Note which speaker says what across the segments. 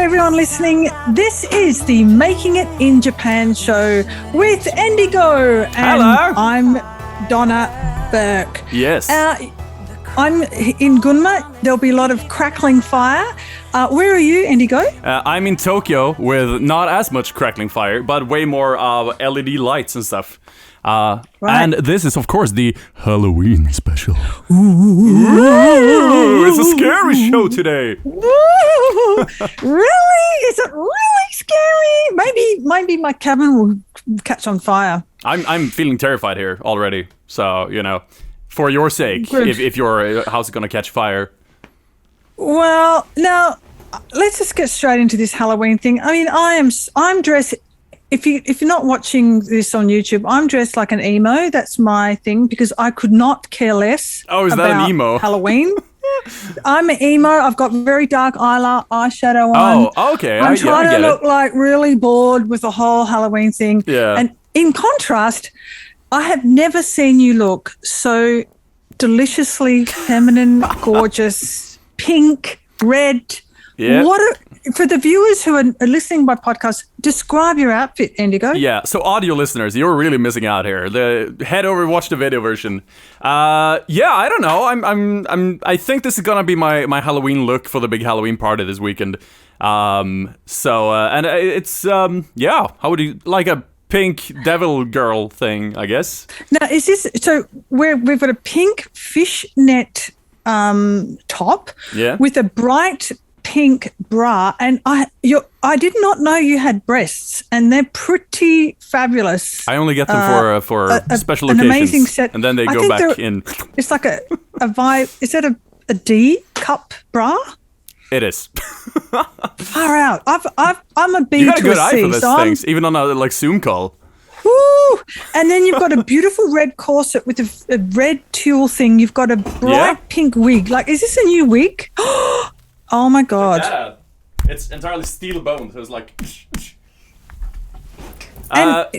Speaker 1: everyone listening. This is the Making It in Japan show with Endigo. And
Speaker 2: hello.
Speaker 1: I'm Donna Burke.
Speaker 2: Yes.
Speaker 1: I'm in Gunma. There'll be a lot of crackling fire. Where are you, Endigo?
Speaker 2: I'm in Tokyo with not as much crackling fire, but way more LED lights and stuff. Right. And this is, of course, the Halloween special. Ooh, it's a scary show today.
Speaker 1: Really? Is it really scary? Maybe my cabin will catch on fire.
Speaker 2: I'm feeling terrified here already. So, for your sake, if your house is gonna catch fire.
Speaker 1: Well, now let's just get straight into this Halloween thing. I mean, I'm dressed. If you're not watching this on YouTube, I'm dressed like an emo. That's my thing because I could not care less.
Speaker 2: Oh, is
Speaker 1: about
Speaker 2: that an emo?
Speaker 1: Halloween. I'm an emo. I've got very dark eyeshadow on.
Speaker 2: Oh, okay.
Speaker 1: I'm trying to look like really bored with the whole Halloween thing.
Speaker 2: Yeah.
Speaker 1: And in contrast, I have never seen you look so deliciously feminine, gorgeous, pink, red.
Speaker 2: Yeah.
Speaker 1: For the viewers who are listening by podcast, describe your outfit, Endigo.
Speaker 2: Yeah, so audio listeners, you're really missing out here. Head over, watch the video version. I don't know. I think this is gonna be my Halloween look for the big Halloween party this weekend. It's how would you like a pink devil girl thing? I guess.
Speaker 1: Now, is this so? We've got a pink fishnet top with a bright pink bra, and I did not know you had breasts, and they're pretty fabulous.
Speaker 2: I only get them for special occasions,
Speaker 1: an amazing set,
Speaker 2: and then they go back in.
Speaker 1: It's like a vibe. Is that a D cup bra?
Speaker 2: It is.
Speaker 1: Far out. I'm a B
Speaker 2: you got
Speaker 1: to
Speaker 2: a good
Speaker 1: a
Speaker 2: eye
Speaker 1: C,
Speaker 2: for these
Speaker 1: so
Speaker 2: things, even on a Zoom call.
Speaker 1: Woo! And then you've got a beautiful red corset with a red tulle thing. You've got a bright pink wig. Like, is this a new wig? Oh my God!
Speaker 2: Yeah, it's entirely steel boned. So it's like. Yeah,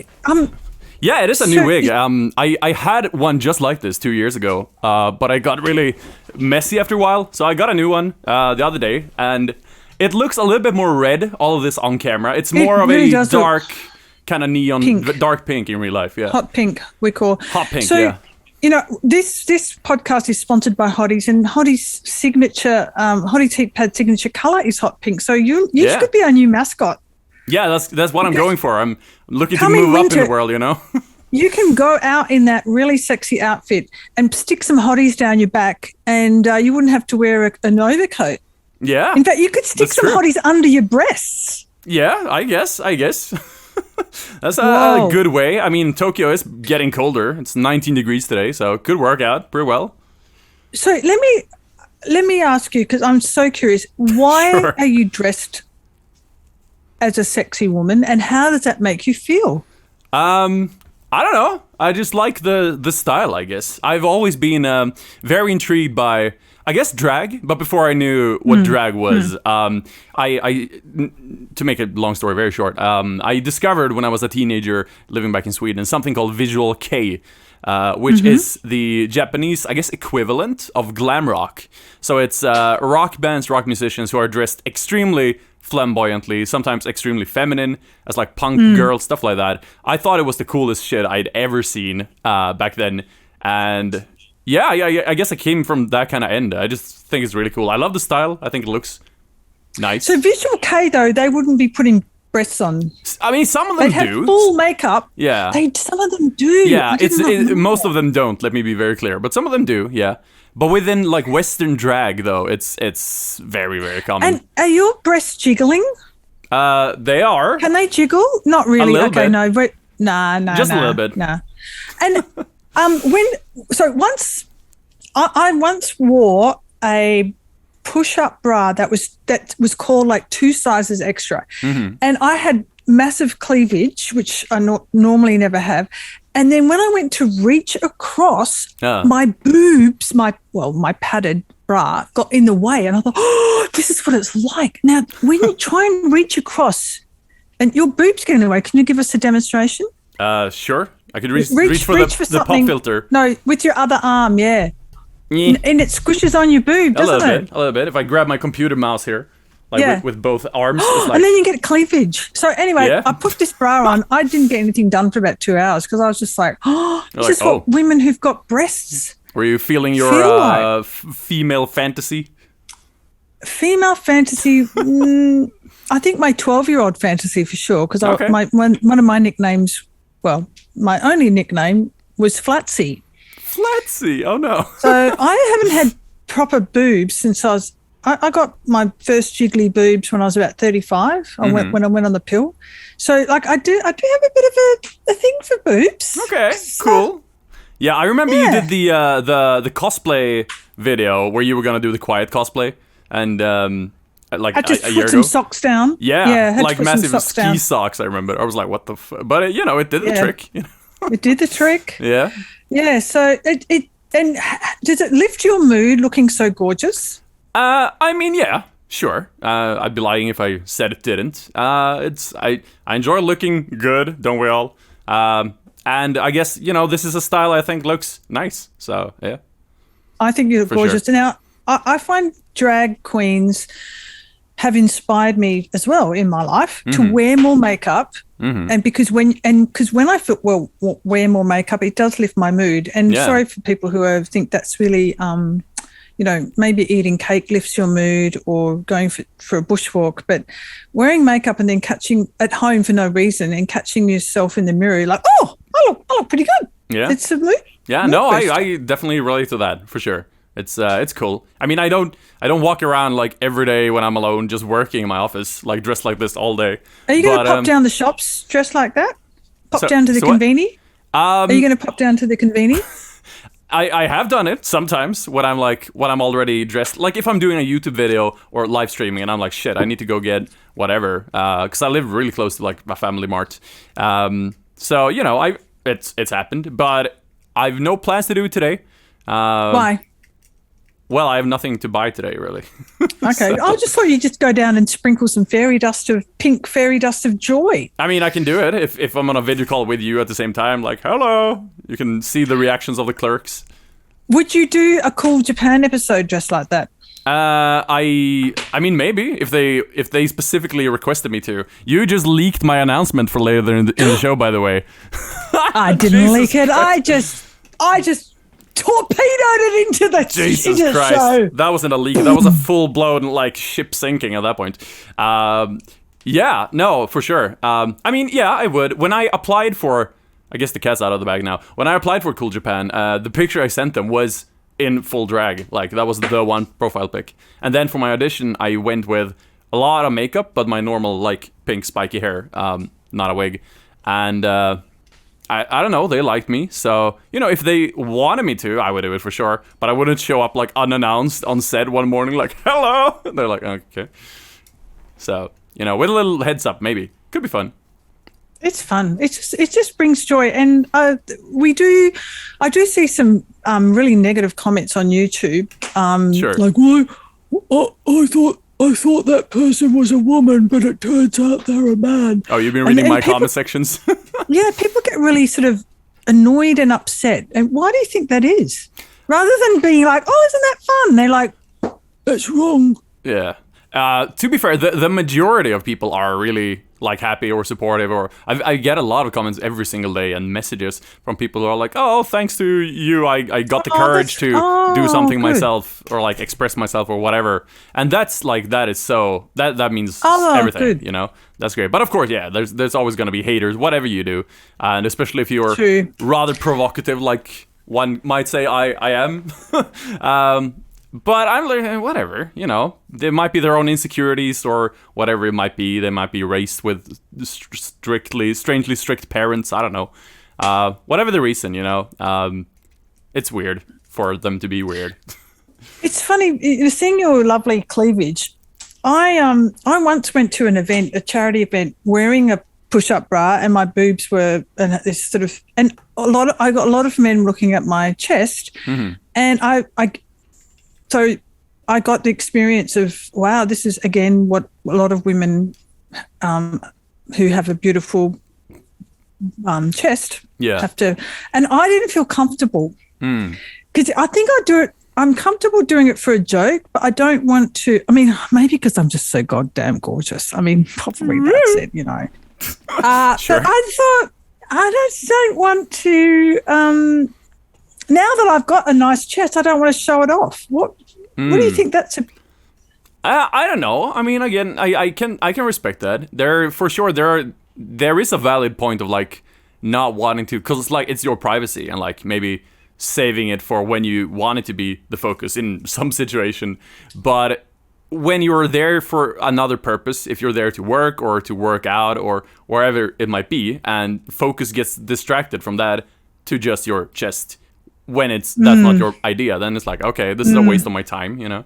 Speaker 2: it is a new wig. I had one just like this 2 years ago, but I got really messy after a while, so I got a new one the other day, and it looks a little bit more red. All of this on camera, it's more of a dark, kind of neon, dark pink in real life. Yeah,
Speaker 1: hot pink we call
Speaker 2: hot pink.
Speaker 1: So,
Speaker 2: yeah.
Speaker 1: This podcast is sponsored by Hottie's, and Hottie's signature, Hottie T-Pad signature color is hot pink. So you could be our new mascot.
Speaker 2: Yeah, that's what I'm going for. I'm looking to move up in the world,
Speaker 1: You can go out in that really sexy outfit and stick some Hotties down your back, and you wouldn't have to wear an overcoat.
Speaker 2: Yeah.
Speaker 1: In fact, you could stick some Hotties under your breasts.
Speaker 2: Yeah, I guess. That's a good way. I mean, Tokyo is getting colder. It's 19 degrees today, so could work out pretty well.
Speaker 1: So let me ask you, because I'm so curious, why are you dressed as a sexy woman, and how does that make you feel?
Speaker 2: I don't know. I just like the style, I guess. I've always been very intrigued by, I guess, drag, but before I knew what drag was, to make a long story very short, I discovered when I was a teenager living back in Sweden something called visual kei, which is the Japanese, I guess, equivalent of glam rock. So it's rock bands, rock musicians who are dressed extremely flamboyantly, sometimes extremely feminine, as like punk girls, stuff like that. I thought it was the coolest shit I'd ever seen back then, and yeah, I guess I came from that kind of end. I just think it's really cool. I love the style. I think it looks nice.
Speaker 1: So visual K, though, they wouldn't be putting breasts on.
Speaker 2: I mean, some of them do.
Speaker 1: They'd have full makeup.
Speaker 2: Yeah.
Speaker 1: Some of them do.
Speaker 2: Yeah, most of them don't, let me be very clear. But some of them do, yeah. But within, like, Western drag, though, it's very, very common.
Speaker 1: And are your breasts jiggling?
Speaker 2: They are.
Speaker 1: Can they jiggle? Not really.
Speaker 2: A little bit.
Speaker 1: No. But, nah.
Speaker 2: Just a little bit.
Speaker 1: Nah. And I once wore a push-up bra that was called like 2 sizes extra, and I had massive cleavage, which I normally never have. And then when I went to reach across, my boobs, my padded bra got in the way, and I thought, oh, this is what it's like. Now, when you try and reach across, and your boobs get in the way, can you give us a demonstration?
Speaker 2: Sure. I could reach for the pop filter.
Speaker 1: No, with your other arm, yeah. And it squishes on your boob, doesn't it?
Speaker 2: A little bit. If I grab my computer mouse here. like with both arms. It's like,
Speaker 1: and then you get cleavage. So anyway,
Speaker 2: Yeah.
Speaker 1: I put this bra on. I didn't get anything done for about 2 hours because I was just like, this
Speaker 2: like,
Speaker 1: is what women who've got breasts
Speaker 2: were you feeling your
Speaker 1: feel like.
Speaker 2: female fantasy?
Speaker 1: Female fantasy, I think my 12-year-old fantasy for sure, because one of my nicknames, well, my only nickname was Flatsy.
Speaker 2: Flatsy, oh no.
Speaker 1: So I haven't had proper boobs since I got my first jiggly boobs when I was about 35. When I went on the pill. So like I do have a bit of a thing for boobs.
Speaker 2: Okay, cool. Yeah, I remember you did the cosplay video where you were gonna do the quiet cosplay, and like
Speaker 1: I just
Speaker 2: a year
Speaker 1: put
Speaker 2: ago.
Speaker 1: some socks down.
Speaker 2: Yeah,
Speaker 1: had
Speaker 2: like
Speaker 1: to put some
Speaker 2: massive
Speaker 1: ski
Speaker 2: ski socks. I remember. I was like, what the? But it did the trick. You know?
Speaker 1: It did the trick.
Speaker 2: Yeah.
Speaker 1: Yeah. So and does it lift your mood looking so gorgeous?
Speaker 2: I mean, yeah, sure. I'd be lying if I said it didn't. I enjoy looking good, don't we all? And I guess, this is a style I think looks nice. So, yeah.
Speaker 1: I think you look gorgeous.
Speaker 2: Sure.
Speaker 1: Now, I find drag queens have inspired me as well in my life to wear more makeup. And because when I wear more makeup, it does lift my mood. And sorry for people who think that's really, maybe eating cake lifts your mood or going for a bushwalk, but wearing makeup and then catching at home for no reason and catching yourself in the mirror, like, oh, I look pretty good. Yeah, it's a mood.
Speaker 2: Yeah, no, I definitely relate to that for sure. It's cool. I mean, I don't walk around like every day when I'm alone, just working in my office, like dressed like this all day.
Speaker 1: Are you going to pop down the shops dressed like that? Down to the conveni? Are you going to pop down to the conveni?
Speaker 2: I have done it sometimes when I'm already dressed. Like if I'm doing a YouTube video or live streaming and I'm like, shit, I need to go get whatever. Because I live really close to like a family mart. So it's happened, but I've no plans to do it today.
Speaker 1: Why?
Speaker 2: Well, I have nothing to buy today, really.
Speaker 1: Okay. I just thought you'd just go down and sprinkle some pink fairy dust of joy.
Speaker 2: I mean, I can do it if I'm on a video call with you at the same time. Like, hello. You can see the reactions of the clerks.
Speaker 1: Would you do a Cool Japan episode just like that?
Speaker 2: I mean, maybe if they specifically requested me to. You just leaked my announcement for later in the show, by the way.
Speaker 1: I didn't leak it. Christ. I just torpedoed it into the
Speaker 2: Jesus Christ
Speaker 1: show.
Speaker 2: That wasn't a leak. That was a full-blown like ship sinking at that point. Yeah, no, for sure. I mean, yeah, I would. When I applied for, I guess the cat's out of the bag now. When I applied for Cool Japan, the picture I sent them was in full drag. Like that was the one profile pic. And then for my audition, I went with a lot of makeup, but my normal like pink spiky hair, not a wig. And I don't know, they liked me. So, if they wanted me to, I would do it for sure. But I wouldn't show up like unannounced on set one morning like, hello. And they're like, okay. So, with a little heads up, maybe. Could be fun.
Speaker 1: It's fun. It just brings joy. And I do see some really negative comments on YouTube.
Speaker 2: Sure.
Speaker 1: Like, well, I thought that person was a woman, but it turns out they're a man.
Speaker 2: Oh, you've been reading my comment sections?
Speaker 1: Yeah, people get really sort of annoyed and upset. And why do you think that is? Rather than being like, oh, isn't that fun? They're like, that's wrong.
Speaker 2: Yeah. To be fair, the majority of people are really like happy or supportive, or I get a lot of comments every single day and messages from people who are like, oh, thanks to you, I got the courage to do something myself or like express myself or whatever. And that's like, that is so, that means everything, good. That's great. But of course, yeah, there's always going to be haters, whatever you do. And especially if you're rather provocative, like one might say I am. But I'm like, whatever, There might be their own insecurities or whatever it might be. They might be raised with strangely strict parents. I don't know. Whatever the reason, it's weird for them to be weird. It's
Speaker 1: funny, seeing your lovely cleavage. I once went to an event, a charity event, wearing a push-up bra, and my boobs were this sort of, and I got a lot of men looking at my chest, and So I got the experience of, wow, this is, again, what a lot of women who have a beautiful chest have to. And I didn't feel comfortable because I think I do it I'm comfortable doing it for a joke, but I don't want to. I mean, maybe because I'm just so goddamn gorgeous. I mean, probably that's it, you know.
Speaker 2: Sure.
Speaker 1: But I thought I just don't want to. Now that I've got a nice chest, I don't want to show it off. What do you think that's?
Speaker 2: I don't know. I mean, again, I can respect that. There is a valid point of like not wanting to, because it's like it's your privacy and like maybe saving it for when you want it to be the focus in some situation. But when you're there for another purpose, if you're there to work or to work out or wherever it might be, and focus gets distracted from that to just your chest, when that's not your idea, then it's like, okay, this is a waste of my time, you know?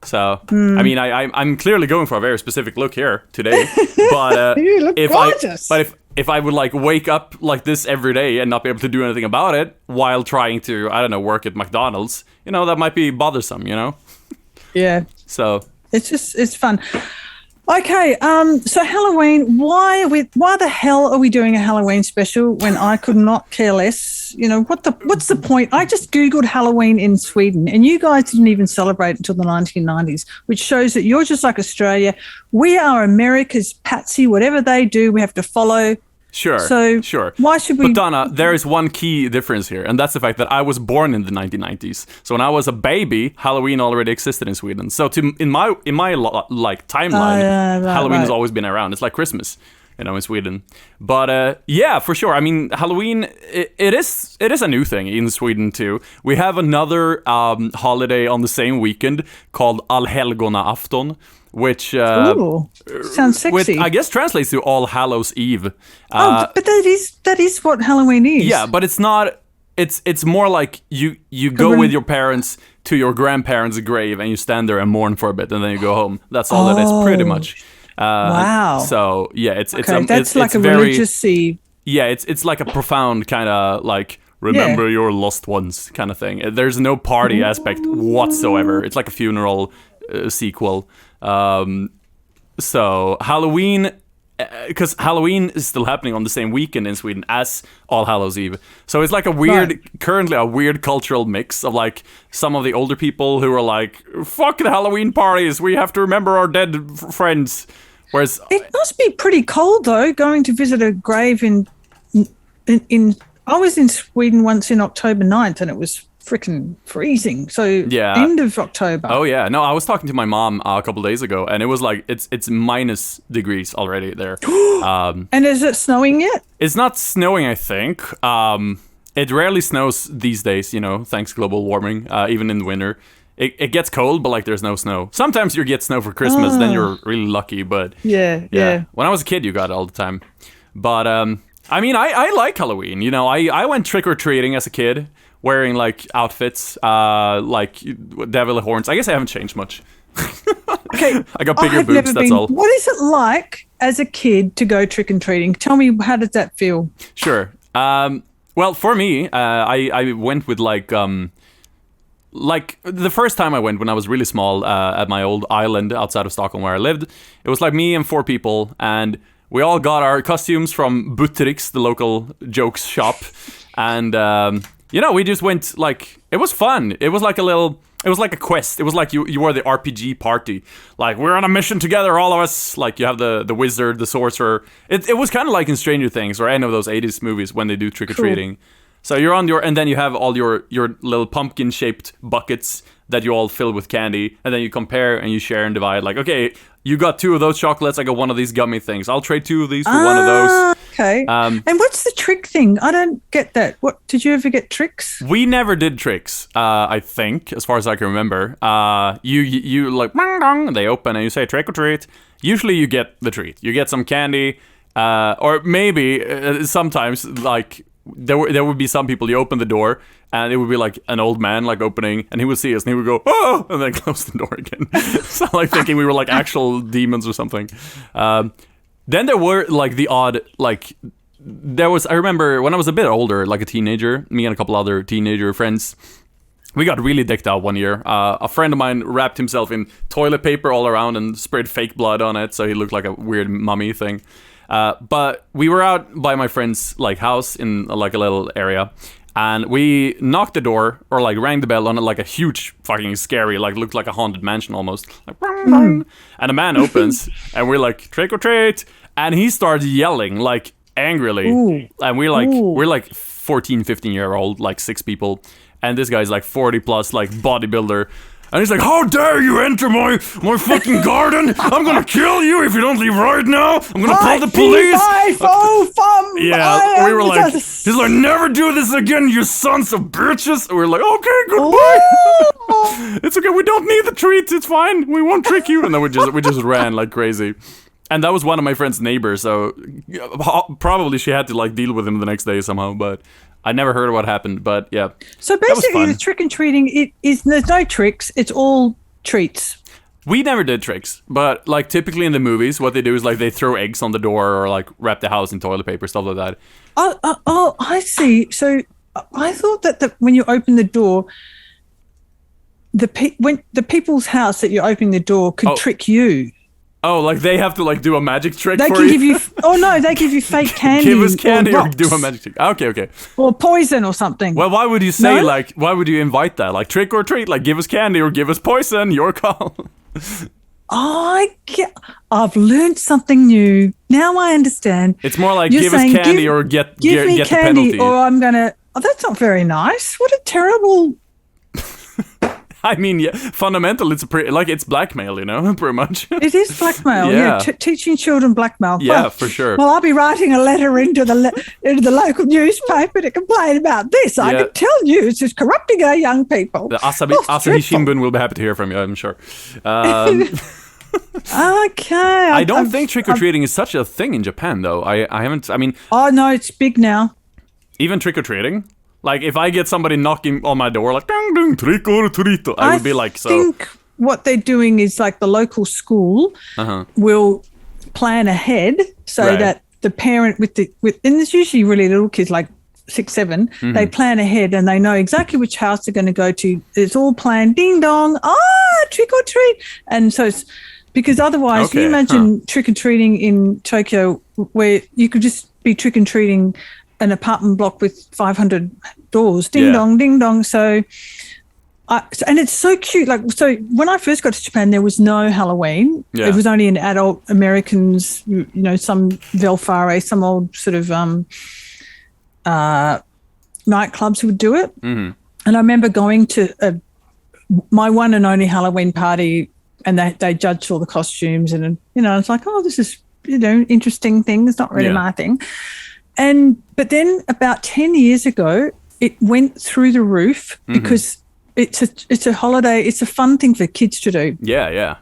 Speaker 2: So, I mean, I'm clearly going for a very specific look here today, but
Speaker 1: you look gorgeous.
Speaker 2: If I would like wake up like this every day and not be able to do anything about it while trying to, I don't know, work at McDonald's, you know, that might be bothersome, you know?
Speaker 1: Yeah.
Speaker 2: So
Speaker 1: it's fun. Okay, so Halloween, why the hell are we doing a Halloween special when I could not care less? You know, what's the point? I just Googled Halloween in Sweden, and you guys didn't even celebrate until the 1990s, which shows that you're just like Australia. We are America's patsy. Whatever they do, we have to follow.
Speaker 2: Sure.
Speaker 1: Why should we?
Speaker 2: But Donna, there is one key difference here, and that's the fact that I was born in the 1990s. So when I was a baby, Halloween already existed in Sweden. So in my like timeline, Halloween has always been around. It's like Christmas, you know, in Sweden. But yeah, for sure. I mean, Halloween it is a new thing in Sweden too. We have another holiday on the same weekend called Allhelgona-afton, which
Speaker 1: sounds sexy.
Speaker 2: Which I guess translates to All Hallows Eve.
Speaker 1: But that is what Halloween is.
Speaker 2: Yeah, but it's not. It's more like you go with your parents to your grandparents' grave and you stand there and mourn for a bit and then you go home. That's all it is, pretty much.
Speaker 1: Wow.
Speaker 2: So yeah, it's
Speaker 1: like a
Speaker 2: very,
Speaker 1: religious.
Speaker 2: Yeah, it's like a profound kind of like remember your lost ones kind of thing. There's no party aspect whatsoever. It's like a funeral sequel. So Halloween, because Halloween is still happening on the same weekend in Sweden as All Hallows Eve. So it's like currently a weird cultural mix of like some of the older people who are like, fuck the Halloween parties, we have to remember our dead friends. Whereas
Speaker 1: it must be pretty cold though, going to visit a grave in I was in Sweden once in October 9th and it was freaking freezing. So
Speaker 2: yeah.
Speaker 1: End of October.
Speaker 2: Oh yeah, no, I was talking to my mom a couple days ago, and it was like it's minus degrees already there.
Speaker 1: And is it snowing yet?
Speaker 2: It's not snowing, I think. It rarely snows these days, you know, thanks global warming. Even in the winter, it gets cold, but like there's no snow. Sometimes you get snow for Christmas, then you're really lucky. But
Speaker 1: yeah.
Speaker 2: When I was a kid, you got it all the time. But I mean, I like Halloween. You know, I went trick or treating as a kid, wearing like outfits, like devil horns. I guess I haven't changed much.
Speaker 1: Okay,
Speaker 2: I got bigger boobs. That's all.
Speaker 1: What is it like as a kid to go trick and treating? Tell me, how does that feel?
Speaker 2: Sure. Well, for me, I went with like the first time I went when I was really small at my old island outside of Stockholm where I lived. It was like me and 4 people, and we all got our costumes from Buttericks, the local jokes shop, and you know, we just went, like, it was fun. It was like a quest. It was like you were the RPG party. Like, we're on a mission together, all of us. Like, you have the wizard, the sorcerer. It was kind of like in Stranger Things or any of those 80s movies when they do trick-or-treating. Cool. So you're on and then you have all your little pumpkin-shaped buckets that you all fill with candy, and then you compare and you share and divide. Like, okay, you got 2 of those chocolates, I got 1 of these gummy things. I'll trade 2 of these for 1 of those.
Speaker 1: Okay. And what's the trick thing? I don't get that. What, did you ever get tricks?
Speaker 2: We never did tricks, I think, as far as I can remember. You like, and they open and you say trick or treat. Usually you get the treat. You get some candy, or maybe sometimes like there would be some people, you open the door and it would be like an old man like opening, and he would see us and he would go, oh, and then close the door again. So like thinking we were like actual demons or something. Then there were like the odd, like I remember when I was a bit older, like a teenager, me and a couple other teenager friends, we got really decked out one year. A friend of mine wrapped himself in toilet paper all around and sprayed fake blood on it, so he looked like a weird mummy thing. But we were out by my friend's like house in like a little area, And we knocked the door, or like rang the bell on it, like a huge fucking scary, like looked like a haunted mansion almost. Like, and a man opens, and we're like, trick or treat. And he starts yelling like angrily.
Speaker 1: Ooh.
Speaker 2: And we're
Speaker 1: Ooh.
Speaker 2: like 14, 15-year-old, like 6 people. And this guy's like 40 plus, like bodybuilder. And he's like, how dare you enter my fucking garden? I'm gonna kill you if you don't leave right now. I'm gonna call the police. Yeah, we were like, he's like, never do this again, you sons of bitches. And we're like, okay, goodbye. It's okay, we don't need the treats, it's fine. We won't trick you. And then we just ran like crazy. And that was one of my friend's neighbors, so probably she had to like deal with him the next day somehow, but I never heard of what happened, but yeah.
Speaker 1: So basically the trick and treating, there's no tricks, it's all treats.
Speaker 2: We never did tricks, but like typically in the movies, what they do is like they throw eggs on the door or like wrap the house in toilet paper, stuff like that.
Speaker 1: Oh, I see. So I thought that when you open the door, when the people's house that you're opening the door could trick you.
Speaker 2: Oh, like they have to like do a magic trick
Speaker 1: they
Speaker 2: for
Speaker 1: can
Speaker 2: you?
Speaker 1: Give you? Oh no, they give you fake candy.
Speaker 2: Give us candy or
Speaker 1: rocks.
Speaker 2: do a magic trick. Okay.
Speaker 1: Or poison or something.
Speaker 2: Well, why would you say like? Why would you invite that? Like trick or treat? Like give us candy or give us poison. Your call.
Speaker 1: I've learned something new. Now I understand.
Speaker 2: It's more like give us candy or get
Speaker 1: me
Speaker 2: the
Speaker 1: candy
Speaker 2: penalty.
Speaker 1: Or I'm gonna. Oh, that's not very nice. What a terrible.
Speaker 2: I mean, yeah, fundamental, it's blackmail, you know, pretty much.
Speaker 1: It is blackmail, yeah. Teaching children blackmail.
Speaker 2: Yeah, for sure.
Speaker 1: Well, I'll be writing a letter into the local newspaper to complain about this. I can tell you, it's just corrupting our young people.
Speaker 2: The Asahi Shimbun will be happy to hear from you, I'm sure.
Speaker 1: Okay.
Speaker 2: I don't think trick-or-treating is such a thing in Japan, though. I haven't, I mean...
Speaker 1: Oh, no, it's big now.
Speaker 2: Even trick-or-treating? Like, if I get somebody knocking on my door, like, ding, ding, trick or treat, I would be like, so...
Speaker 1: I think what they're doing is, like, the local school will plan ahead so that the parent and there's usually really little kids, like 6, 7, they plan ahead and they know exactly which house they're going to go to. It's all planned, ding dong, trick or treat. And so it's... Because otherwise, can you imagine trick-or-treating in Tokyo where you could just be trick-or-treating an apartment block with 500 doors, ding dong. So, and it's so cute. Like, so when I first got to Japan, there was no Halloween. Yeah. It was only in adult Americans, you know, some Velfare, some old sort of nightclubs would do it. Mm-hmm. And I remember going to my one and only Halloween party, and they judged all the costumes, and you know, it's like, oh, this is, you know, interesting thing. It's not really my thing. But then about 10 years ago, it went through the roof because it's a holiday. It's a fun thing for kids to do.
Speaker 2: Yeah.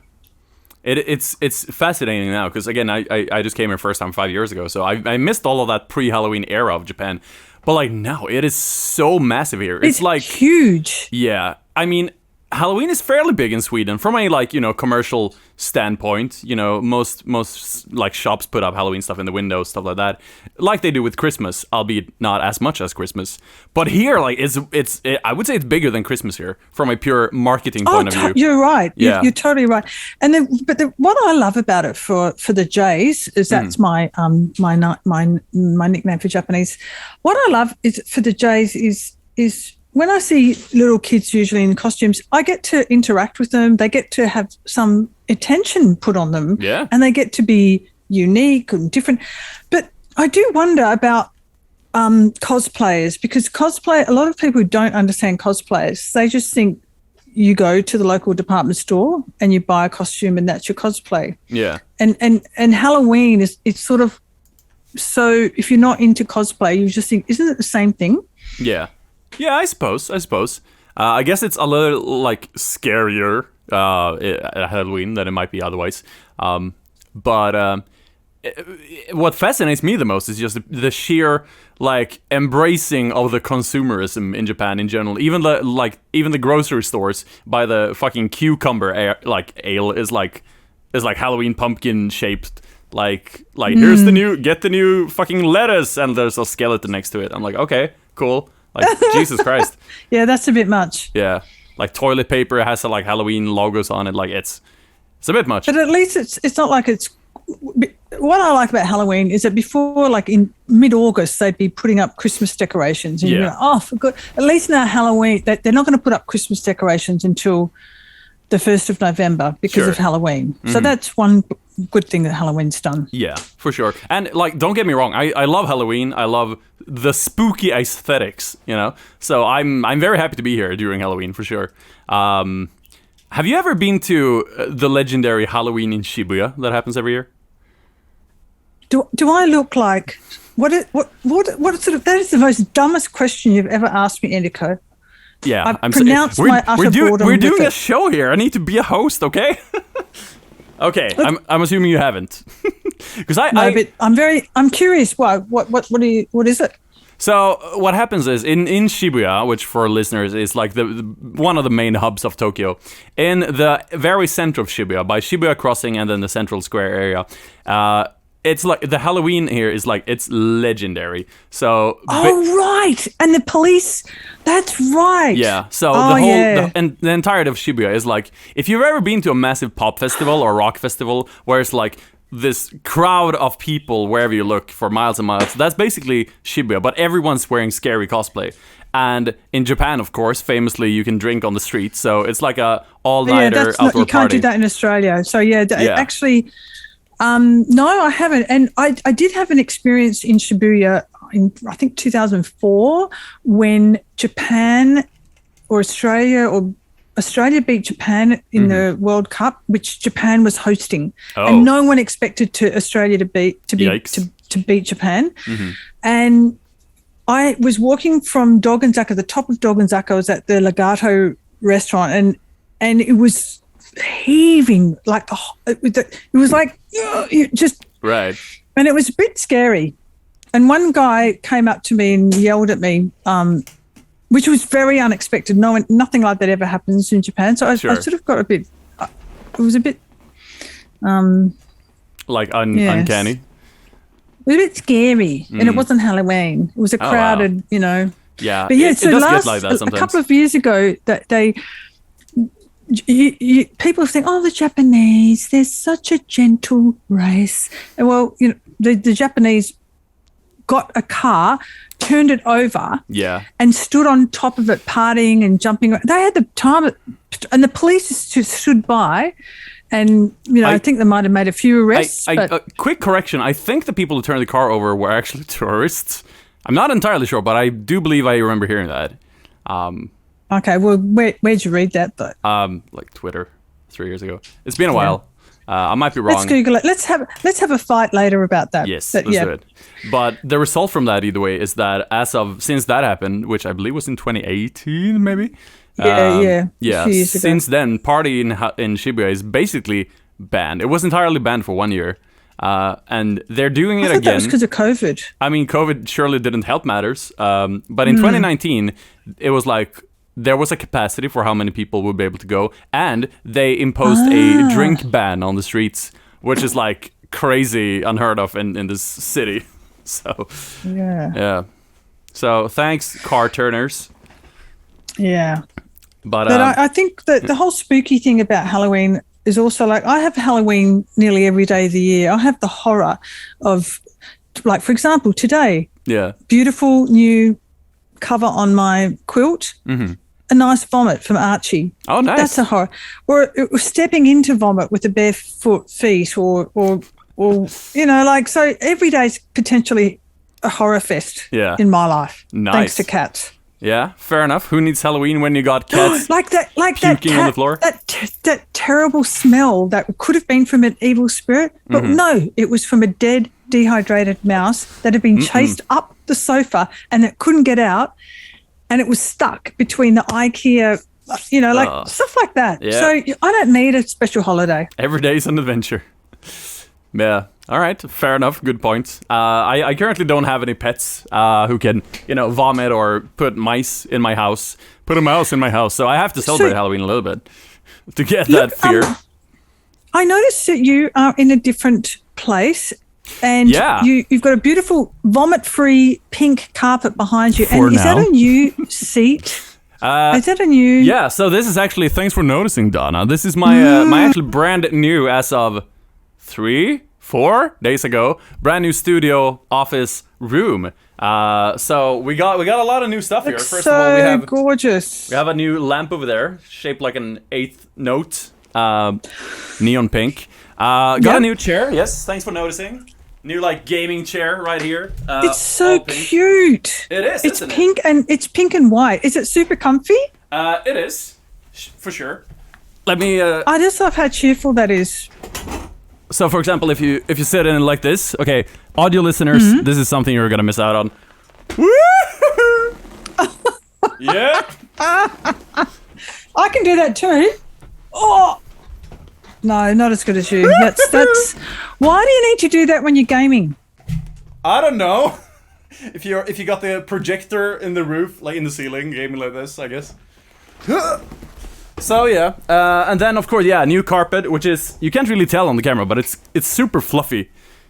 Speaker 2: It's fascinating now because, again, I just came here first time 5 years ago. So I missed all of that pre-Halloween era of Japan. But, like, now it is so massive here. It's like
Speaker 1: huge.
Speaker 2: Yeah. I mean, Halloween is fairly big in Sweden from a, like, you know, commercial standpoint. You know, most like shops put up Halloween stuff in the windows, stuff like that, like they do with Christmas, albeit not as much as Christmas. But here, like, I would say it's bigger than Christmas here from a pure marketing point of view.
Speaker 1: You're right.
Speaker 2: Yeah.
Speaker 1: You're totally right. And then, what I love about it for the Jays is that's my nickname for Japanese. What I love is for the Jays is when I see little kids usually in costumes, I get to interact with them. They get to have some attention put on them.
Speaker 2: Yeah.
Speaker 1: And they get to be unique and different. But I do wonder about cosplayers, because a lot of people who don't understand cosplayers, they just think you go to the local department store and you buy a costume and that's your cosplay.
Speaker 2: Yeah.
Speaker 1: And Halloween it's sort of, so if you're not into cosplay, you just think, isn't it the same thing?
Speaker 2: Yeah. Yeah, I suppose. I guess it's a little, like, scarier at Halloween than it might be otherwise. But what fascinates me the most is just the sheer, like, embracing of the consumerism in Japan in general. Even the grocery stores buy the fucking cucumber ale is like Halloween pumpkin shaped. Like here's get the new fucking lettuce, and there's a skeleton next to it. I'm like, okay, cool. Like, Jesus Christ.
Speaker 1: Yeah, that's a bit much.
Speaker 2: Yeah. Like, toilet paper has like Halloween logos on it. Like, it's a bit much.
Speaker 1: But at least it's not like it's... what I like about Halloween is that before, like in mid-August, they'd be putting up Christmas decorations. And you're like, oh, for good. At least now Halloween, they're not going to put up Christmas decorations until the 1st of November because of Halloween. Mm-hmm. So that's one good thing that Halloween's done.
Speaker 2: Yeah, for sure. And like, don't get me wrong, I love Halloween. I love the spooky aesthetics, you know? So I'm very happy to be here during Halloween, for sure. Have you ever been to the legendary Halloween in Shibuya that happens every year?
Speaker 1: Do I look like what sort of, that is the most dumbest question you've ever asked me, Endigo.
Speaker 2: Yeah,
Speaker 1: I pronounced my utter boredom.
Speaker 2: We're doing a show here. I need to be a host, okay? Okay, I'm assuming you haven't, because
Speaker 1: but I'm curious. Why? What is it?
Speaker 2: So what happens is in Shibuya, which for listeners is like the one of the main hubs of Tokyo, in the very center of Shibuya, by Shibuya Crossing and then the Central Square area, it's like the Halloween here is like, it's legendary. So
Speaker 1: right, and the police. That's right.
Speaker 2: Yeah. So the entirety of Shibuya is like, if you've ever been to a massive pop festival or rock festival where it's like this crowd of people wherever you look for miles and miles, that's basically Shibuya, but everyone's wearing scary cosplay. And in Japan, of course, famously, you can drink on the street. So it's like a all-nighter outdoor party.
Speaker 1: You can't do that in Australia. So actually, no, I haven't. And I did have an experience in Shibuya in, I think, 2004 when Japan or Australia beat Japan in the World Cup, which Japan was hosting, and no one expected Australia to beat Japan. Mm-hmm. And I was walking from Dogenzaka, the top of Dogenzaka. I was at the Legato restaurant, and it was heaving like it was like just
Speaker 2: right,
Speaker 1: and it was a bit scary. And one guy came up to me and yelled at me, which was very unexpected. Nothing like that ever happens in Japan. So I sort of got a bit. It was a bit,
Speaker 2: like uncanny.
Speaker 1: It was a bit scary, and it wasn't Halloween. It was a crowded,
Speaker 2: Yeah,
Speaker 1: but yeah.
Speaker 2: So it does get like that sometimes.
Speaker 1: A couple of years ago, that people think, oh, the Japanese, they're such a gentle race. And well, the Japanese got a car, turned it over, and stood on top of it, partying and jumping. They had the time, and the police just stood by, and I think they might have made a few arrests.
Speaker 2: Quick correction: I think the people who turned the car over were actually tourists. I'm not entirely sure, but I do believe I remember hearing that.
Speaker 1: Okay, well, where'd you read that though?
Speaker 2: Like Twitter, 3 years ago. It's been a while. I might be wrong.
Speaker 1: Let's Google it. Let's have a fight later about that.
Speaker 2: Yes, let's do it. But the result from that, either way, is that since that happened, which I believe was in 2018, maybe.
Speaker 1: Yeah.
Speaker 2: Since then, partying in Shibuya is basically banned. It was entirely banned for 1 year, and they're doing it again.
Speaker 1: That was because of COVID.
Speaker 2: I mean, COVID surely didn't help matters. But in 2019, it was like, there was a capacity for how many people would be able to go, and they imposed a drink ban on the streets, which is like crazy, unheard of in this city. So yeah. So thanks, car turners.
Speaker 1: Yeah,
Speaker 2: but
Speaker 1: I think that the whole spooky thing about Halloween is also like, I have Halloween nearly every day of the year. I have the horror of, like, for example, today.
Speaker 2: Yeah. Beautiful
Speaker 1: new cover on my quilt. Mm-hmm. A nice vomit from Archie.
Speaker 2: Oh, nice.
Speaker 1: That's a horror. Or stepping into vomit with a barefoot feet, or like, so every day's potentially a horror fest in my life.
Speaker 2: Nice.
Speaker 1: Thanks to cats.
Speaker 2: Yeah, fair enough. Who needs Halloween when you got cats puking on the floor?
Speaker 1: That terrible smell that could have been from an evil spirit, but no, it was from a dead, dehydrated mouse that had been chased up the sofa and that couldn't get out. And it was stuck between the IKEA, stuff like that. Yeah. So I don't need a special holiday.
Speaker 2: Every day is an adventure. Yeah. All right. Fair enough. Good point. I currently don't have any pets who can, vomit or put mice in my house. Put a mouse in my house. So I have to celebrate Halloween a little bit to get that fear.
Speaker 1: I noticed that you are in a different place. And you've got a beautiful vomit-free pink carpet behind you. Is that a new seat? Is that a new...
Speaker 2: Yeah, so this is actually... Thanks for noticing, Donna. This is my actually brand new as of 3-4 days ago. Brand new studio office room. So we got a lot of new stuff here.
Speaker 1: Looks
Speaker 2: First
Speaker 1: so
Speaker 2: of all, we have
Speaker 1: gorgeous.
Speaker 2: We have a new lamp over there, shaped like an eighth note, neon pink. Got a new chair. Yes, thanks for noticing. New like gaming chair right here.
Speaker 1: It's so cute.
Speaker 2: It is.
Speaker 1: It's pink and it's pink and white. Is it super comfy?
Speaker 2: It is, for sure. Let me.
Speaker 1: I just love how cheerful that is.
Speaker 2: So, for example, if you sit in it like this, okay, audio listeners, this is something you're gonna miss out on. Yeah.
Speaker 1: I can do that too. Oh. No, not as good as you. That's. Why do you need to do that when you're gaming?
Speaker 2: I don't know. If you got the projector in the roof, like in the ceiling, gaming like this, I guess. So yeah, and then of course, new carpet, which is you can't really tell on the camera, but it's super fluffy,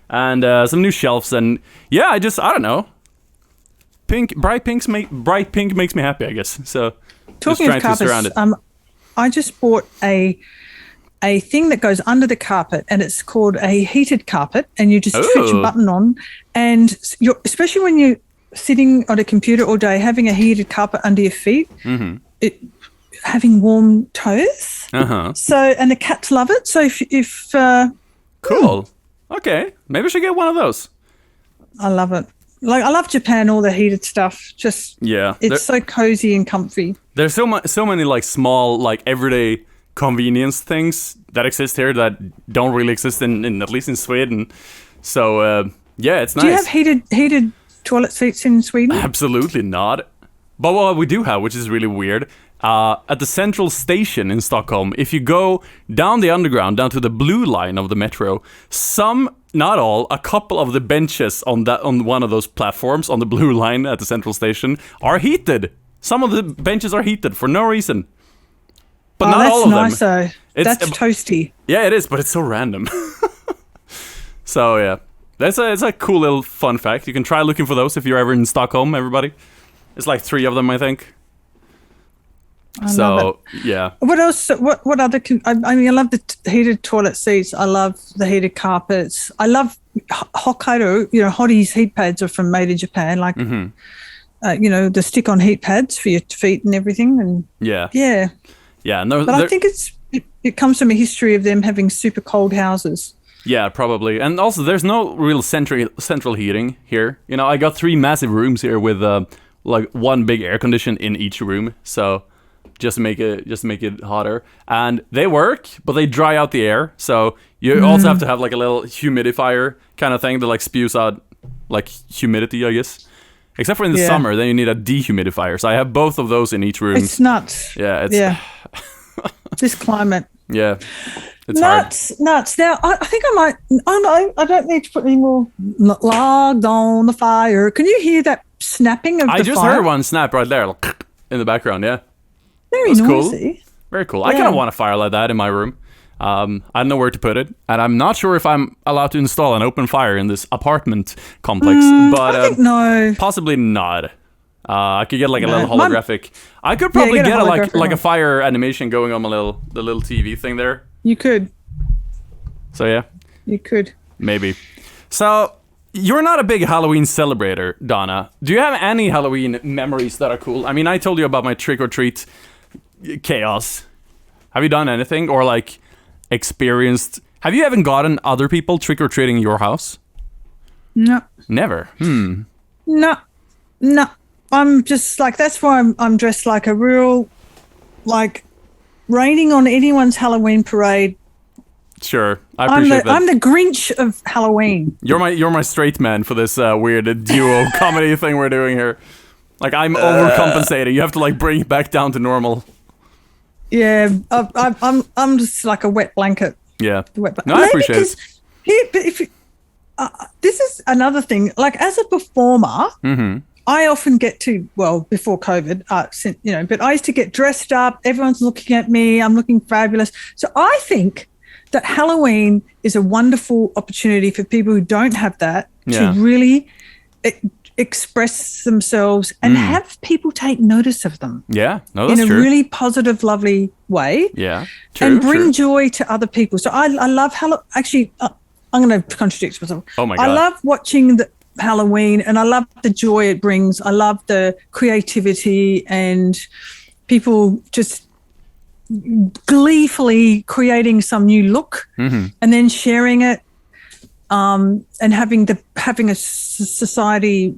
Speaker 2: and some new shelves, and I don't know. Bright pink makes me happy, I guess. So
Speaker 1: talking of carpets, I just bought a thing that goes under the carpet, and it's called a heated carpet, and you just switch a button on, and especially when you're sitting on a computer all day, having a heated carpet under your feet, having warm toes. So, and the cats love it. So if
Speaker 2: cool. Okay, maybe I should get one of those.
Speaker 1: I love it. Like I love Japan, all the heated stuff. Just it's so cozy and comfy.
Speaker 2: There's so many like small like everyday convenience things that exist here that don't really exist in at least in Sweden. So it's nice.
Speaker 1: Do you have heated toilet seats in Sweden?
Speaker 2: Absolutely not. But what we do have, which is really weird, at the central station in Stockholm, if you go down the underground, down to the blue line of the metro, not all, a couple of the benches on one of those platforms on the blue line at the central station are heated. Some of the benches are heated for no reason. But not all of them.
Speaker 1: That's nice, though. That's toasty.
Speaker 2: Yeah, it is, but it's so random. So, yeah. It's a cool little fun fact. You can try looking for those if you're ever in Stockholm, everybody. It's like 3 of them, I think.
Speaker 1: I love it.
Speaker 2: Yeah.
Speaker 1: What else? What other? I mean, I love the heated toilet seats. I love the heated carpets. I love Hokkaido. Hottie's heat pads are made in Japan. Like, the stick-on heat pads for your feet and everything. And yeah. No, but I think it comes from a history of them having super cold houses.
Speaker 2: Yeah, probably. And also, there's no real central heating here. I got 3 massive rooms here with like one big air condition in each room. So. Just to make it hotter, and they work, but they dry out the air. So you also have to have like a little humidifier kind of thing that like spews out like humidity, I guess. Except for in the summer, then you need a dehumidifier. So I have both of those in each room.
Speaker 1: It's nuts.
Speaker 2: Yeah.
Speaker 1: This climate.
Speaker 2: Yeah. It's
Speaker 1: nuts. Now I think I might. I don't need to put any more logs on the fire. Can you hear that snapping of the fire?
Speaker 2: I just heard one snap right there, like, in the background. Yeah.
Speaker 1: Very noisy.
Speaker 2: Cool. Very cool. I kind of want a fire like that in my room. I don't know where to put it, and I'm not sure if I'm allowed to install an open fire in this apartment complex. But
Speaker 1: I think no,
Speaker 2: possibly not. I could get like a little holographic. I could probably get like a fire animation going on the little TV thing there.
Speaker 1: You could.
Speaker 2: So yeah.
Speaker 1: You could.
Speaker 2: Maybe. So. You're not a big Halloween celebrator, Donna. Do you have any Halloween memories that are cool? I mean, I told you about my trick-or-treat chaos. Have you done anything or like experienced? Have you even gotten other people trick-or-treating your house?
Speaker 1: No.
Speaker 2: Never.
Speaker 1: No. I'm just like, that's why I'm dressed like a real, like, raining on anyone's Halloween parade.
Speaker 2: Sure, I appreciate that.
Speaker 1: I'm the Grinch of Halloween.
Speaker 2: You're my straight man for this weird duo comedy thing we're doing here. Like I'm overcompensating. You have to like bring it back down to normal.
Speaker 1: Yeah, I'm just like a wet blanket.
Speaker 2: Yeah. No, I appreciate it.
Speaker 1: But if this is another thing. Like as a performer, I often get to before COVID, but I used to get dressed up. Everyone's looking at me. I'm looking fabulous. So I think that Halloween is a wonderful opportunity for people who don't have that to really express themselves and have people take notice of them.
Speaker 2: Yeah, no, that's
Speaker 1: in a
Speaker 2: true.
Speaker 1: really positive, lovely way.
Speaker 2: Yeah, true,
Speaker 1: and bring joy to other people. So I love Halloween. Actually, I'm going to contradict myself.
Speaker 2: Oh my God.
Speaker 1: I love watching the Halloween, and I love the joy it brings. I love the creativity and people just gleefully creating some new look and then sharing it, and having a society,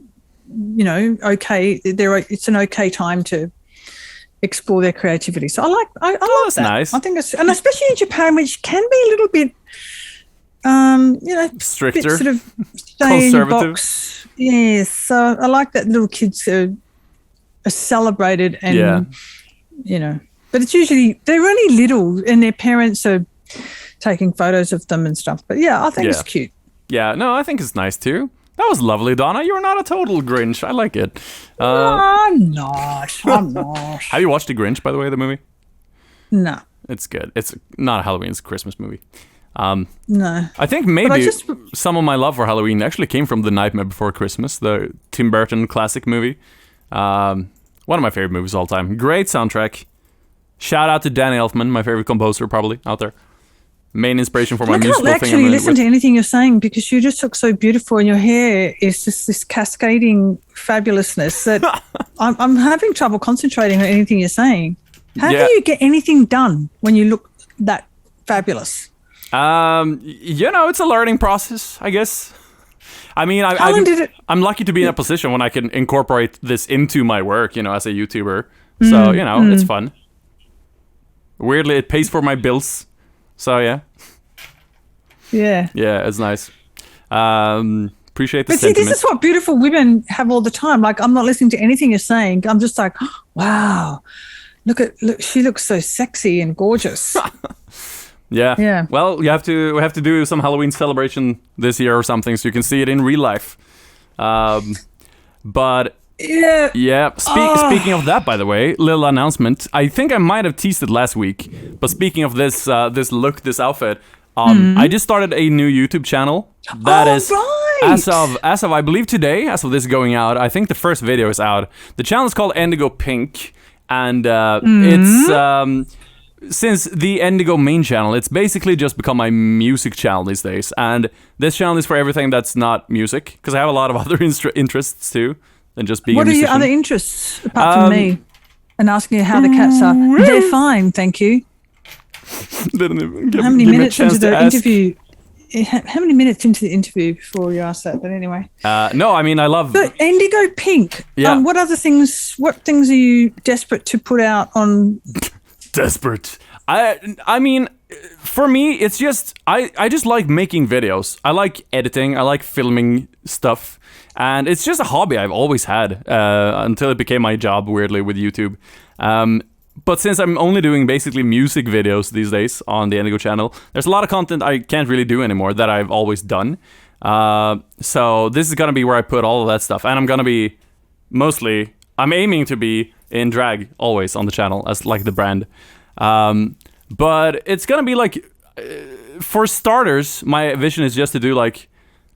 Speaker 1: you know, okay, it's an okay time to explore their creativity. So I like
Speaker 2: that's
Speaker 1: that.
Speaker 2: nice.
Speaker 1: I think it's, and especially in Japan, which can be a little bit you know,
Speaker 2: stricter,
Speaker 1: sort of stay in your
Speaker 2: conservative.
Speaker 1: box. Yes, so I like that little kids are celebrated, and you know, but it's usually they're only little and their parents are taking photos of them and stuff. But yeah, I think it's cute.
Speaker 2: Yeah, no, I think it's nice too. That was lovely, Donna. You're not a total Grinch. I like it.
Speaker 1: I'm not.
Speaker 2: Have you watched The Grinch, by the way, the movie?
Speaker 1: No.
Speaker 2: It's good. It's not a Halloween, it's a Christmas movie.
Speaker 1: No.
Speaker 2: I think maybe some of my love for Halloween actually came from The Nightmare Before Christmas, the Tim Burton classic movie. One of my favorite movies of all time. Great soundtrack. Shout out to Danny Elfman, my favorite composer probably out there. Main inspiration for my musical thing.
Speaker 1: I can't actually listen to anything you're saying because you just look so beautiful and your hair is just this cascading fabulousness that I'm having trouble concentrating on anything you're saying. How do you get anything done when you look that fabulous?
Speaker 2: You know, it's a learning process, I guess. I mean, I'm lucky to be in a position when I can incorporate this into my work, you know, as a YouTuber. So, you know, it's fun. Weirdly, it pays for my bills. So, yeah. Yeah, it's nice. Appreciate the sentiment.
Speaker 1: See, this is what beautiful women have all the time. Like, I'm not listening to anything you're saying. I'm just like, oh, wow. Look, she looks so sexy and gorgeous.
Speaker 2: Yeah. Well, we have to do some Halloween celebration this year or something so you can see it in real life. But yeah. Speaking of that, by the way, little announcement. I think I might have teased it last week. But speaking of this look, this outfit, I just started a new YouTube channel. That is
Speaker 1: right.
Speaker 2: as of I believe today, as of this going out. I think the first video is out. The channel is called Endigo Pink, and it's since the Endigo main channel, it's basically just become my music channel these days. And this channel is for everything that's not music, because I have a lot of other interests too than just being a musician.
Speaker 1: What are your other interests, apart from me? And asking you how the cats are. They're fine, thank you. How many minutes into the interview? How many minutes into the interview before you asked that? But anyway.
Speaker 2: No, I mean, I love...
Speaker 1: So, Endigo Pink.
Speaker 2: Yeah.
Speaker 1: What things are you desperate to put out on...
Speaker 2: Desperate. I mean, for me, it's just I just like making videos. I like editing. I like filming stuff, and it's just a hobby I've always had until it became my job. Weirdly, with YouTube. But since I'm only doing basically music videos these days on the Endigo channel, there's a lot of content I can't really do anymore that I've always done. So this is gonna be where I put all of that stuff, and I'm gonna be I'm aiming to be in drag always on the channel as like the brand. But it's gonna be like, for starters, my vision is just to do like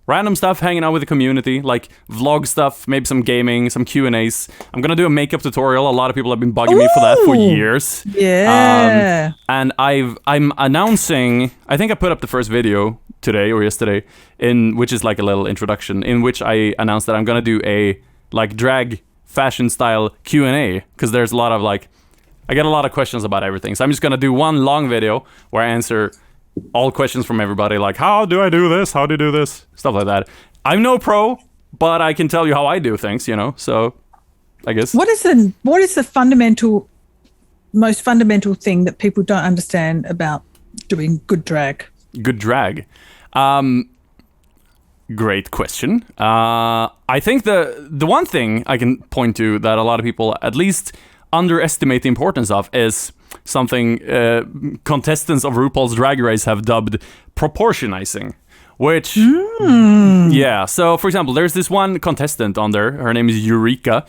Speaker 2: random stuff, hanging out with the community, like vlog stuff, maybe some gaming, some Q&As. I'm gonna do a makeup tutorial. A lot of people have been bugging me for that for years.
Speaker 1: Yeah.
Speaker 2: And I'm announcing, I think I put up the first video today or yesterday, which is like a little introduction, in which I announced that I'm gonna do a like drag fashion style Q&A, because there's a lot of like, I get a lot of questions about everything. So I'm just gonna do one long video where I answer all questions from everybody, like how do I do this? How do you do this? Stuff like that. I'm no pro, but I can tell you how I do things, you know. So I guess. What is the
Speaker 1: most fundamental thing that people don't understand about doing good drag?
Speaker 2: Good drag. Great question. I think the one thing I can point to that a lot of people at least underestimate the importance of is something contestants of RuPaul's Drag Race have dubbed proportionizing, which yeah. So for example, there's this one contestant on there. Her name is Eureka.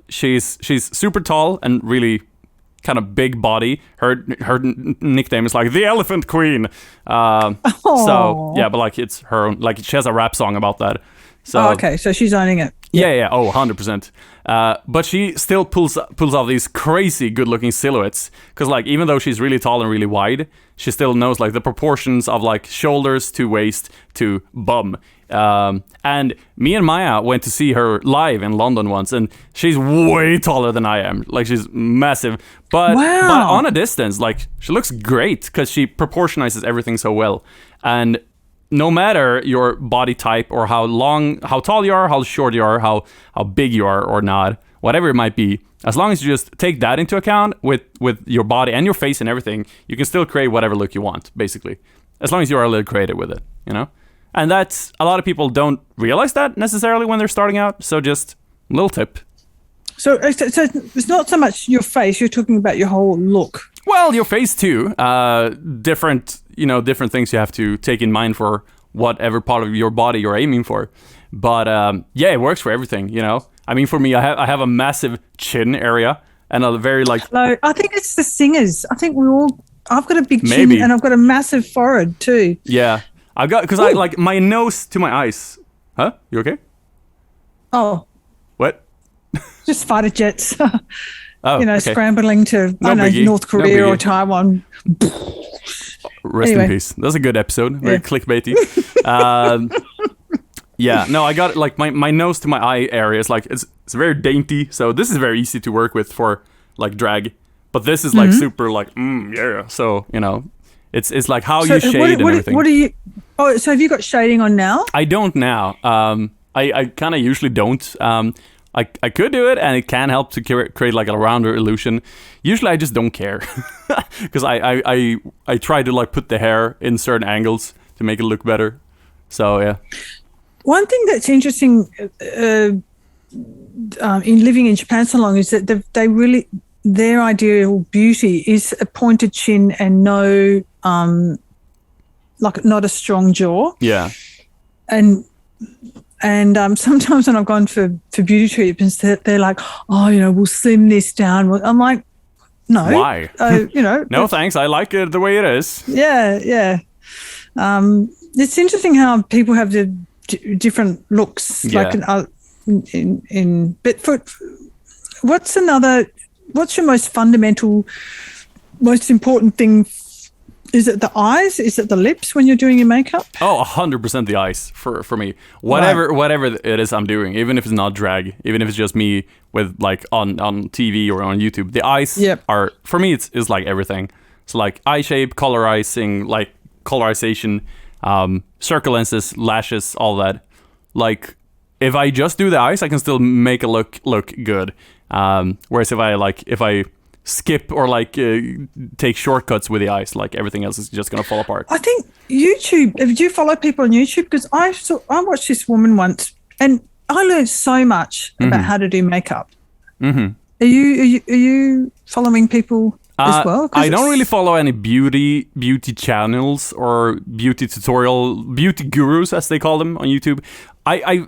Speaker 2: She's super tall and really kind of big body. Her nickname is like the Elephant Queen. So yeah, but like it's her own, like she has a rap song about that. So
Speaker 1: okay, so she's owning it.
Speaker 2: yeah. Oh, 100%. But she still pulls off these crazy good-looking silhouettes. Because, like, even though she's really tall and really wide, she still knows, like, the proportions of, like, shoulders to waist to bum. And me and Maya went to see her live in London once, and she's way taller than I am. Like, she's massive. But on a distance, like, she looks great because she proportionizes everything so well. And no matter your body type or how tall you are, how short you are, how big you are or not, whatever it might be, as long as you just take that into account with your body and your face and everything, you can still create whatever look you want, basically. As long as you are a little creative with it, you know? And that's, a lot of people don't realize that necessarily when they're starting out, so just a little tip.
Speaker 1: So it's not so much your face, you're talking about your whole look.
Speaker 2: Well, your face too. Different things you have to take in mind for whatever part of your body you're aiming for. But yeah, it works for everything, you know? I mean, for me, I have a massive chin area and a very like...
Speaker 1: No, I think it's the singers. I think I've got a big chin and I've got a massive forehead too.
Speaker 2: Yeah. Because I like my nose to my eyes. Huh? You okay?
Speaker 1: Oh.
Speaker 2: What?
Speaker 1: Just fighter jets.
Speaker 2: Okay.
Speaker 1: Scrambling to North Korea or Taiwan.
Speaker 2: Rest in peace. That's a good episode. Very clickbaity. Yeah, no, I got like my nose to my eye area is like it's very dainty. So this is very easy to work with for like drag. But this is like super like yeah. So it's like how you shade and everything.
Speaker 1: What do you? Oh, so have you got shading on now?
Speaker 2: I don't now. I kind of usually don't. I could do it, and it can help to create like a rounder illusion. Usually, I just don't care because I try to like put the hair in certain angles to make it look better. So yeah.
Speaker 1: One thing that's interesting in living in Japan so long is that they really their ideal beauty is a pointed chin and no like not a strong jaw.
Speaker 2: Yeah.
Speaker 1: And sometimes when I've gone for beauty treatments, they're like, oh, we'll slim this down. I'm like, no.
Speaker 2: Why? No, thanks. I like it the way it is.
Speaker 1: Yeah, yeah. It's interesting how people have the different looks.
Speaker 2: Yeah.
Speaker 1: Like but what's your most fundamental, most important thing? Is it the eyes? Is it the lips when you're doing your makeup?
Speaker 2: Oh, 100% the eyes for me. Whatever it is I'm doing, even if it's not drag, even if it's just me with like on TV or on YouTube, the eyes are, for me, it's like everything. So like eye shape, colorization, circle lenses, lashes, all that. Like if I just do the eyes, I can still make a look good. Whereas if I skip or like take shortcuts with the eyes, like everything else is just gonna fall apart.
Speaker 1: I think YouTube. Did you follow people on YouTube? Because I watched this woman once, and I learned so much about how to do makeup. Mm-hmm. Are you following people as well?
Speaker 2: I don't really follow any beauty channels or beauty gurus as they call them on YouTube. I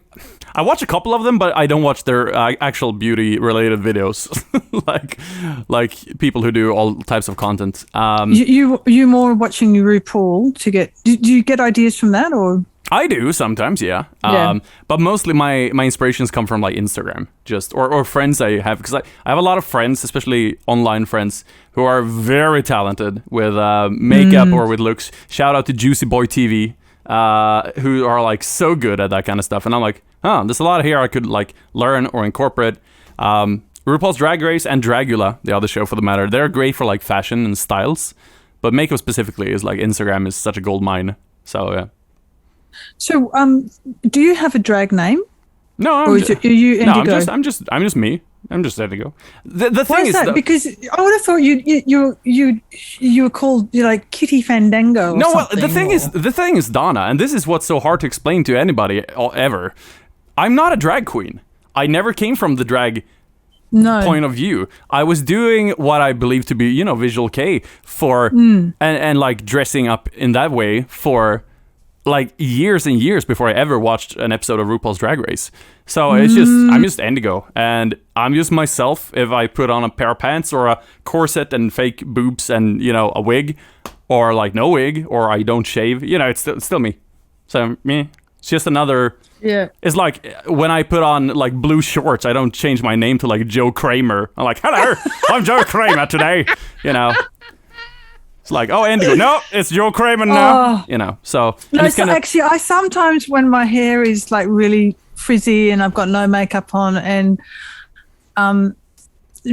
Speaker 2: watch a couple of them, but I don't watch their actual beauty-related videos, like people who do all types of content.
Speaker 1: You more watching RuPaul to get? Do you get ideas from that, or?
Speaker 2: I do sometimes, yeah. But mostly my inspirations come from like Instagram, just or friends I have, because I have a lot of friends, especially online friends, who are very talented with makeup or with looks. Shout out to Juicy Boy TV. Who are like so good at that kind of stuff, and I'm like, there's a lot here I could like learn or incorporate. RuPaul's Drag Race and Dragula, the other show for the matter, they're great for like fashion and styles, but makeup specifically is like Instagram is such a gold mine. So yeah. So
Speaker 1: do you have a drag name?
Speaker 2: No,
Speaker 1: are you Endigo?
Speaker 2: No, I'm just me. I'm just Endigo. The
Speaker 1: Why
Speaker 2: thing
Speaker 1: is that? Because I would have thought you were called like Kitty Fandango. Or something,
Speaker 2: the thing is Donna, and this is what's so hard to explain to anybody ever. I'm not a drag queen. I never came from the drag point of view. I was doing what I believe to be, visual K for and like dressing up in that way for like years and years before I ever watched an episode of RuPaul's Drag Race. So I'm just Endigo, and I'm just myself if I put on a pair of pants or a corset and fake boobs and a wig, or like no wig, or I don't shave. It's still me. So me. It's just another.
Speaker 1: Yeah.
Speaker 2: It's like when I put on like blue shorts, I don't change my name to like Joe Kramer. I'm like, hello, I'm Joe Kramer today. You know. It's like, oh, Endigo. No, it's Joe Kramer now. You know. So.
Speaker 1: No, so actually, I sometimes when my hair is like really frizzy and I've got no makeup on, and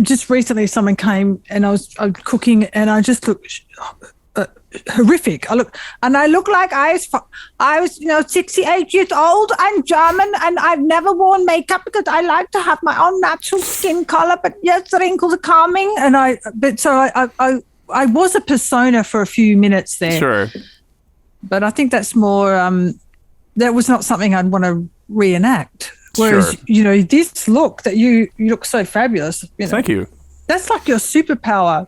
Speaker 1: just recently someone came and I was cooking and I just looked horrific. I look like I was 68 years old and German, and I've never worn makeup because I like to have my own natural skin color. But yes, the wrinkles are coming, and I was a persona for a few minutes there.
Speaker 2: Sure.
Speaker 1: But I think that's more. That was not something I'd want to reenact. Whereas, this look that you look so fabulous.
Speaker 2: Thank you.
Speaker 1: That's like your superpower.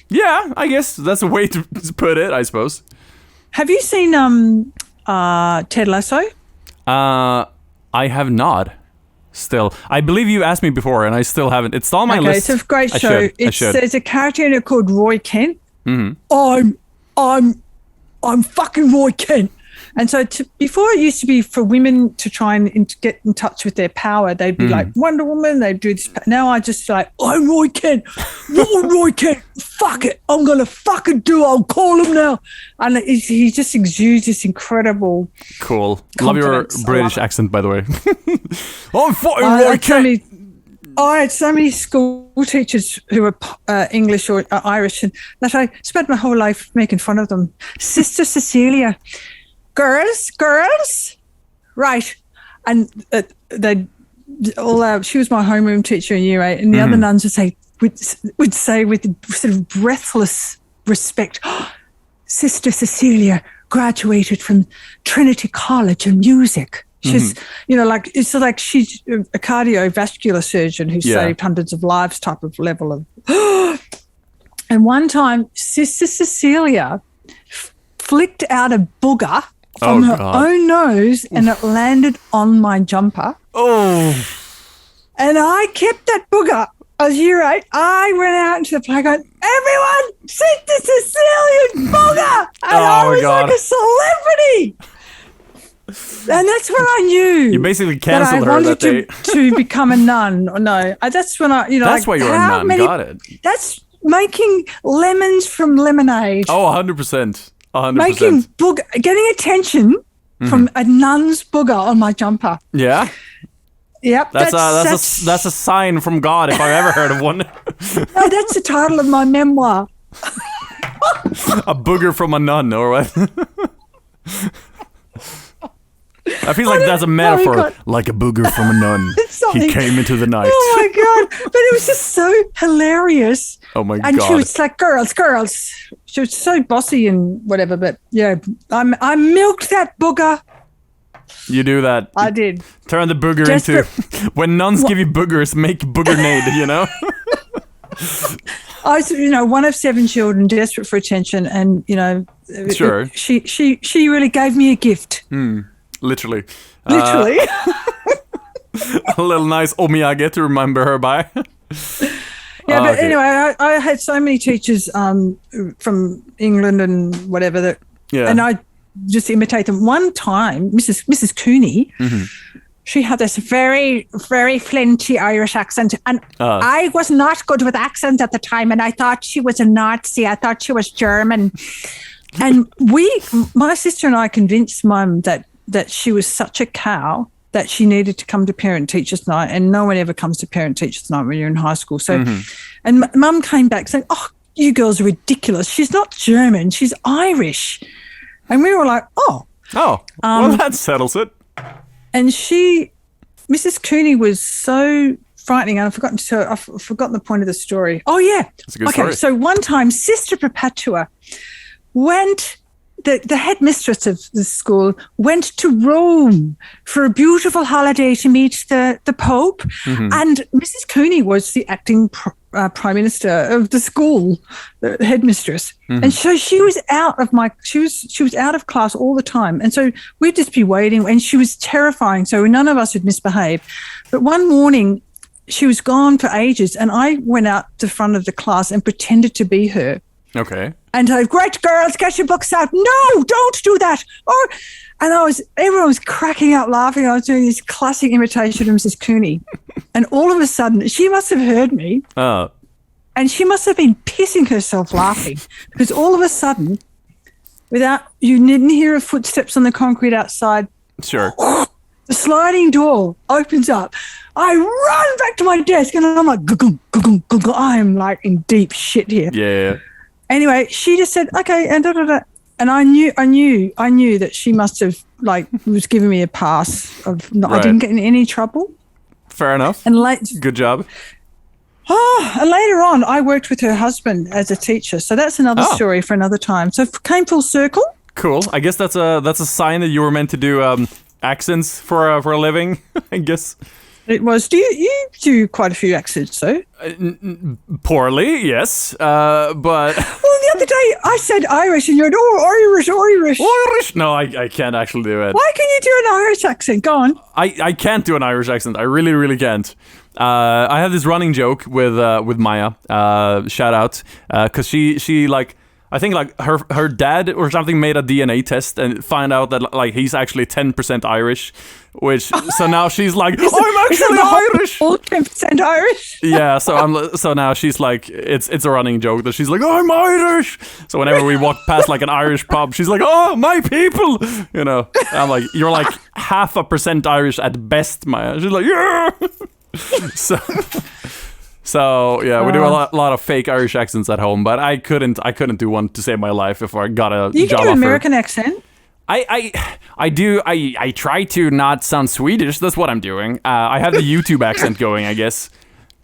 Speaker 2: Yeah, I guess that's a way to put it, I suppose.
Speaker 1: Have you seen Ted Lasso?
Speaker 2: I have not. Still, I believe you asked me before, and I still haven't. It's on my list.
Speaker 1: It's a great show. There's a character in it called Roy Kent. Mm-hmm. I'm fucking Roy Kent. And so before it used to be for women to try and get in touch with their power, they'd be like Wonder Woman, they'd do this. Now I just like, I'm Roy Kent. You're Roy Kent. Fuck it. I'm going to fucking do it. I'll call him now. And he just exudes this incredible
Speaker 2: Cool.
Speaker 1: confidence.
Speaker 2: Love your British accent, by the way. I'm fucking Roy Kent.
Speaker 1: I had so many school teachers who were English or Irish, and that I spent my whole life making fun of them. Sister Cecilia. Girls, right? And she was my homeroom teacher in Year 8, and the other nuns would say with sort of breathless respect, oh, Sister Cecilia graduated from Trinity College in music. She's, it's like she's a cardiovascular surgeon who saved hundreds of lives type of level of. And one time, Sister Cecilia flicked out a booger from her own nose, and it landed on my jumper.
Speaker 2: Oh.
Speaker 1: And I kept that booger. I was Year 8. I went out into the play going, everyone, see the Sicilian booger. And I was like a celebrity. And that's when I knew.
Speaker 2: You basically canceled her that day.
Speaker 1: to become a nun. No, that's when I,
Speaker 2: That's why you're a nun. Got it.
Speaker 1: That's making lemons from lemonade.
Speaker 2: Oh, 100%. 100%.
Speaker 1: Getting attention from a nun's booger on my jumper.
Speaker 2: Yeah.
Speaker 1: Yep.
Speaker 2: That's a sign from God if I've ever heard of one.
Speaker 1: No, that's the title of my memoir.
Speaker 2: A booger from a nun, or what? I feel like that's a metaphor. Like a booger from a nun. He came into the night.
Speaker 1: Oh my God. But it was just so hilarious.
Speaker 2: Oh my God.
Speaker 1: And she was like, girls. She was so bossy and whatever, but yeah, I milked that booger.
Speaker 2: You do that.
Speaker 1: I did.
Speaker 2: Turn the booger into... When nuns give you boogers, make boogernade, you know?
Speaker 1: I was, one of 7 children, desperate for attention, and,
Speaker 2: Sure.
Speaker 1: She really gave me a gift.
Speaker 2: Literally.
Speaker 1: Literally.
Speaker 2: A little nice omiyage to remember her by.
Speaker 1: Yeah, but anyway, I had so many teachers from England and whatever and I just imitate them. One time, Mrs. Cooney, she had this very, very flinty Irish accent, and I was not good with accents at the time, and I thought she was a Nazi. I thought she was German, and my sister and I convinced Mum that she was such a cow that she needed to come to parent-teachers night, and no one ever comes to parent-teachers night when you're in high school. So, and Mum came back saying, "Oh, you girls are ridiculous. She's not German. She's Irish." And we were like, "Oh,
Speaker 2: well, that settles it."
Speaker 1: And Mrs. Cooney was so frightening, and I've forgotten the point of the story. Oh yeah,
Speaker 2: that's a good story.
Speaker 1: So one time, Sister Perpetua went. The headmistress of the school went to Rome for a beautiful holiday to meet the Pope, and Mrs. Cooney was the acting prime minister of the school, the headmistress, and so she was out of she was out of class all the time, and so we'd just be waiting, and she was terrifying. So none of us would misbehave, but one morning she was gone for ages, and I went out to the front of the class and pretended to be her.
Speaker 2: Okay.
Speaker 1: And great girls, get your books out. No, don't do that. And everyone was cracking up laughing. I was doing this classic imitation of Mrs. Cooney. And all of a sudden, she must have heard me. And she must have been pissing herself laughing. Because all of a sudden, you didn't hear her footsteps on the concrete outside.
Speaker 2: Sure.
Speaker 1: The sliding door opens up. I run back to my desk and I'm like, I'm like in deep shit here.
Speaker 2: Yeah.
Speaker 1: Anyway, she just said, okay, and and I knew that she must have was giving me a pass of I didn't get in any trouble.
Speaker 2: Fair enough.
Speaker 1: And
Speaker 2: good job.
Speaker 1: And later on, I worked with her husband as a teacher, so that's another story for another time. So it came full circle.
Speaker 2: Cool. I guess that's a sign that you were meant to do accents for a living. I guess.
Speaker 1: It was. Do you do quite a few accents, though?
Speaker 2: Poorly, yes. But
Speaker 1: well, the other day I said Irish, and you went, Irish.
Speaker 2: Irish. No, I can't actually do it.
Speaker 1: Why can you do an Irish accent? Go on.
Speaker 2: I can't do an Irish accent. I really, really can't. I have this running joke with Maya. Shout out, because she like. I think like her dad or something made a DNA test and find out that like he's actually 10% Irish, which so now she's like, I'm actually Irish.
Speaker 1: 10% Irish.
Speaker 2: Yeah, so now she's like, it's a running joke that she's like, I'm Irish. So whenever we walk past like an Irish pub, she's like, oh, my people. You know, I'm like, you're like 0.5% Irish at best, Maya. She's like, yeah. So yeah, we do a lot of fake Irish accents at home, but I couldn't do one to save my life if I got a job offer.
Speaker 1: You can do an American accent.
Speaker 2: I do. I try to not sound Swedish. That's what I'm doing. I have the YouTube accent going, I guess,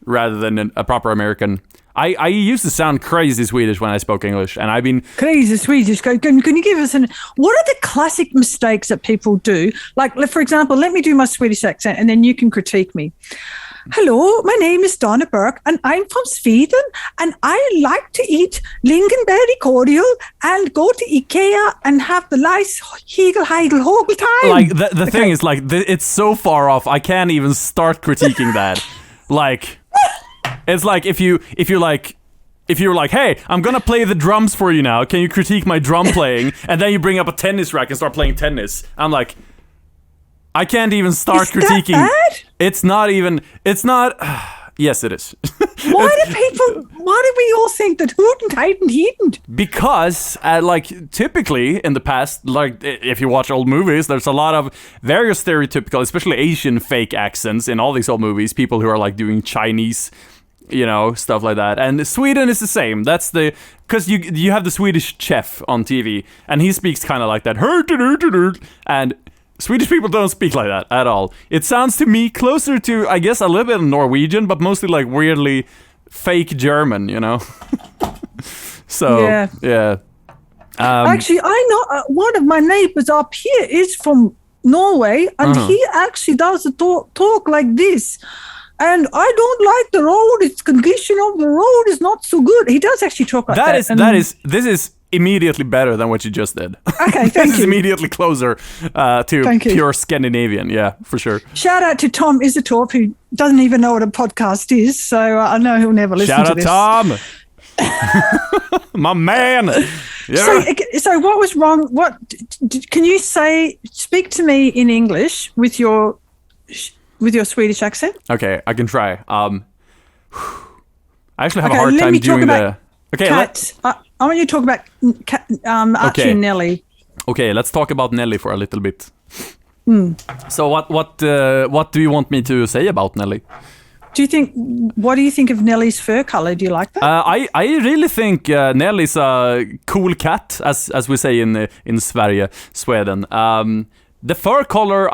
Speaker 2: rather than a proper American. I used to sound crazy Swedish when I spoke English, and I've been
Speaker 1: crazy Swedish. Can you give us what are the classic mistakes that people do? Like, for example, let me do my Swedish accent, and then you can critique me. Hello, my name is Donna Burke, and I'm from Sweden, and I like to eat lingonberry cordial and go to IKEA and have the nice Hegel time.
Speaker 2: Like, the thing is, like, it's so far off, I can't even start critiquing that. Like, it's like if you're like, hey, I'm gonna play the drums for you now, can you critique my drum playing? And then you bring up a tennis rack and start playing tennis. I'm like, I can't even start critiquing.
Speaker 1: That bad?
Speaker 2: It's not. Yes, it is.
Speaker 1: Why do we all think that hootin' tightened heatened?
Speaker 2: Because, like, typically in the past, like, if you watch old movies, there's a lot of very stereotypical, especially Asian fake accents in all these old movies. People who are, like, doing Chinese, you know, stuff like that. And Sweden is the same. That's because you have the Swedish chef on TV, and he speaks kind of like that. And Swedish people don't speak like that at all. It sounds to me closer to, I guess, a little bit of Norwegian, but mostly like weirdly fake German, you know? So, yeah.
Speaker 1: Actually, I know one of my neighbors up here is from Norway, and he actually does talk like this. And I don't like the road. Its condition of the road is not so good. He does actually talk like that.
Speaker 2: This is immediately better than what you just did.
Speaker 1: Okay, thank
Speaker 2: This
Speaker 1: you.
Speaker 2: is immediately closer to pure Scandinavian. Yeah, for sure.
Speaker 1: Shout out to Tom Isatorp, who doesn't even know what a podcast is. So I know he'll never listen to this.
Speaker 2: Shout out Tom. My man. Yeah.
Speaker 1: So what was wrong? What can you speak to me in English with your Swedish accent?
Speaker 2: Okay, I can try. I actually have a hard time doing the. Okay,
Speaker 1: cats. I want you to talk about Archie and Nelly.
Speaker 2: Okay, let's talk about Nelly for a little bit. So what do you want me to say about Nelly?
Speaker 1: What do you think of Nelly's fur color? Do you like that?
Speaker 2: I really think Nelly's a cool cat, as we say in Sweden. The fur color,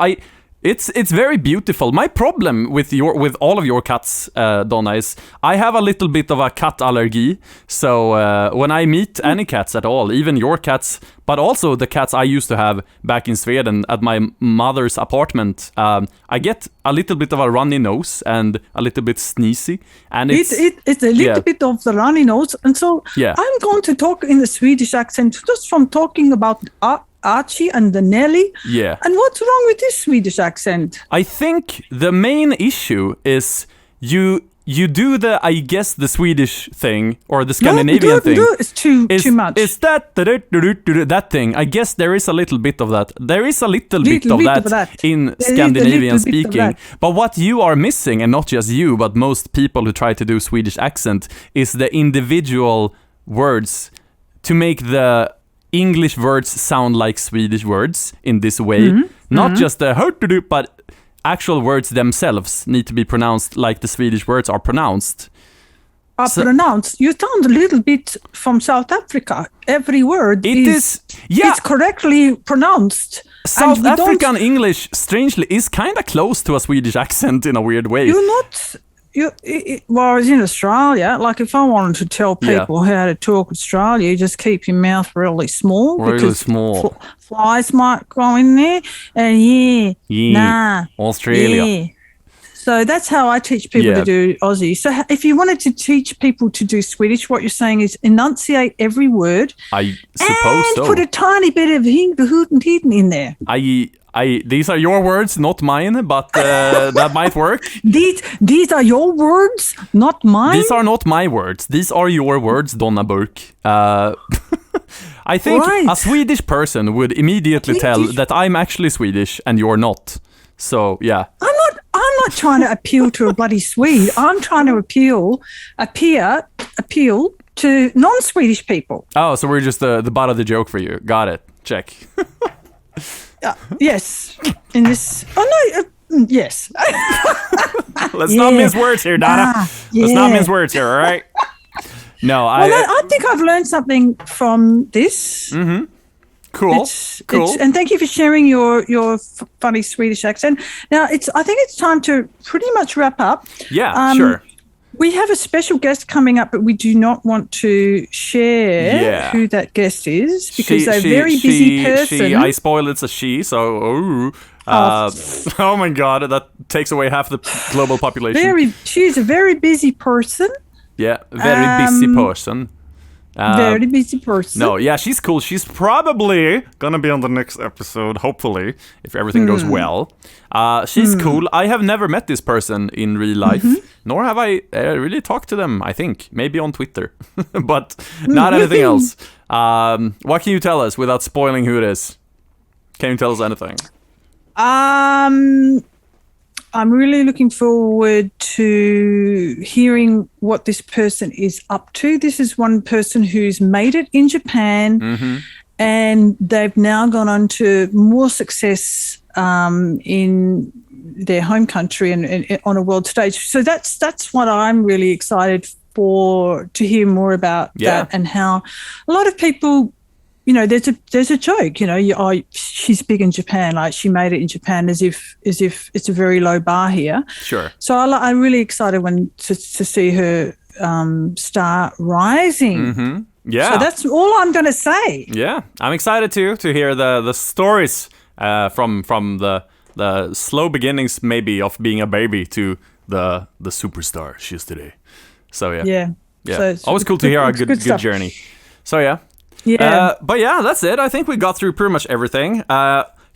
Speaker 2: It's very beautiful. My problem with all of your cats, Donna, is I have a little bit of a cat allergy. So when I meet any cats at all, even your cats, but also the cats I used to have back in Sweden at my mother's apartment, I get a little bit of a runny nose and a little bit sneezy. And it's
Speaker 1: a little bit of the runny nose. And so I'm going to talk in the Swedish accent just from talking about Archie and the Nelly.
Speaker 2: Yeah.
Speaker 1: And what's wrong with this Swedish accent?
Speaker 2: I think the main issue is you do the Swedish thing or the Scandinavian thing.
Speaker 1: No, it's too much.
Speaker 2: Is that thing? I guess there is a little bit of that. There is a little bit of that in Scandinavian speaking. But what you are missing, and not just you, but most people who try to do Swedish accent, is the individual words to make the English words sound like Swedish words in this way. Not just the but actual words themselves need to be pronounced like the Swedish words are pronounced.
Speaker 1: Pronounced. You sound a little bit from South Africa. Every word is it's correctly pronounced.
Speaker 2: South African English, strangely, is kind of close to a Swedish accent in a weird way.
Speaker 1: Well, in Australia, like if I wanted to tell people how to talk Australia, you just keep your mouth really small. Because flies might go in there. And
Speaker 2: Australia.
Speaker 1: Yeah. So that's how I teach people to do Aussie. So if you wanted to teach people to do Swedish, what you're saying is enunciate every word.
Speaker 2: I suppose
Speaker 1: and put a tiny bit of hidden in there.
Speaker 2: These are your words, not mine, but that might work.
Speaker 1: These are your words, not mine.
Speaker 2: These are not my words. These are your words, Donna Burke. I think a Swedish person would immediately tell that I'm actually Swedish and you're not. So yeah.
Speaker 1: I'm not trying to appeal to a bloody Swede. I'm trying to appeal to non-Swedish people.
Speaker 2: Oh, so we're just the butt of the joke for you. Got it. Check.
Speaker 1: Yes. In this. Yes.
Speaker 2: Let's not mince words here, Donna. Let's not mince words here, all right? No,
Speaker 1: I think I've learned something from this.
Speaker 2: Mm-hmm. Cool.
Speaker 1: And thank you for sharing your funny Swedish accent. Now, I think it's time to pretty much wrap up.
Speaker 2: Yeah, sure.
Speaker 1: We have a special guest coming up, but we do not want to share who that guest is because they're a very busy person.
Speaker 2: I spoiled it's a she, so oh my God, that takes away half the global population.
Speaker 1: She's a very busy person.
Speaker 2: Yeah, very busy person.
Speaker 1: Very busy person.
Speaker 2: No, yeah, she's cool. She's probably gonna be on the next episode, hopefully, if everything goes well. She's cool. I have never met this person in real life, nor have I really talked to them, I think. Maybe on Twitter, but not anything else. What can you tell us without spoiling who it is? Can you tell us anything?
Speaker 1: I'm really looking forward to hearing what this person is up to. This is one person who's made it in Japan, and they've now gone on to more success in their home country and on a world stage. So that's what I'm really excited for, to hear more about that, and how a lot of people. You know, there's a joke. You know, she's big in Japan, like she made it in Japan, as if it's a very low bar here.
Speaker 2: Sure.
Speaker 1: So I'm really excited to see her start rising.
Speaker 2: Mm-hmm. Yeah.
Speaker 1: So that's all I'm going to say.
Speaker 2: Yeah, I'm excited to hear the stories from the slow beginnings, maybe, of being a baby to the superstar she is today. So yeah. So always cool to hear a good journey. So yeah.
Speaker 1: Yeah.
Speaker 2: But yeah, that's it. I think we got through pretty much everything.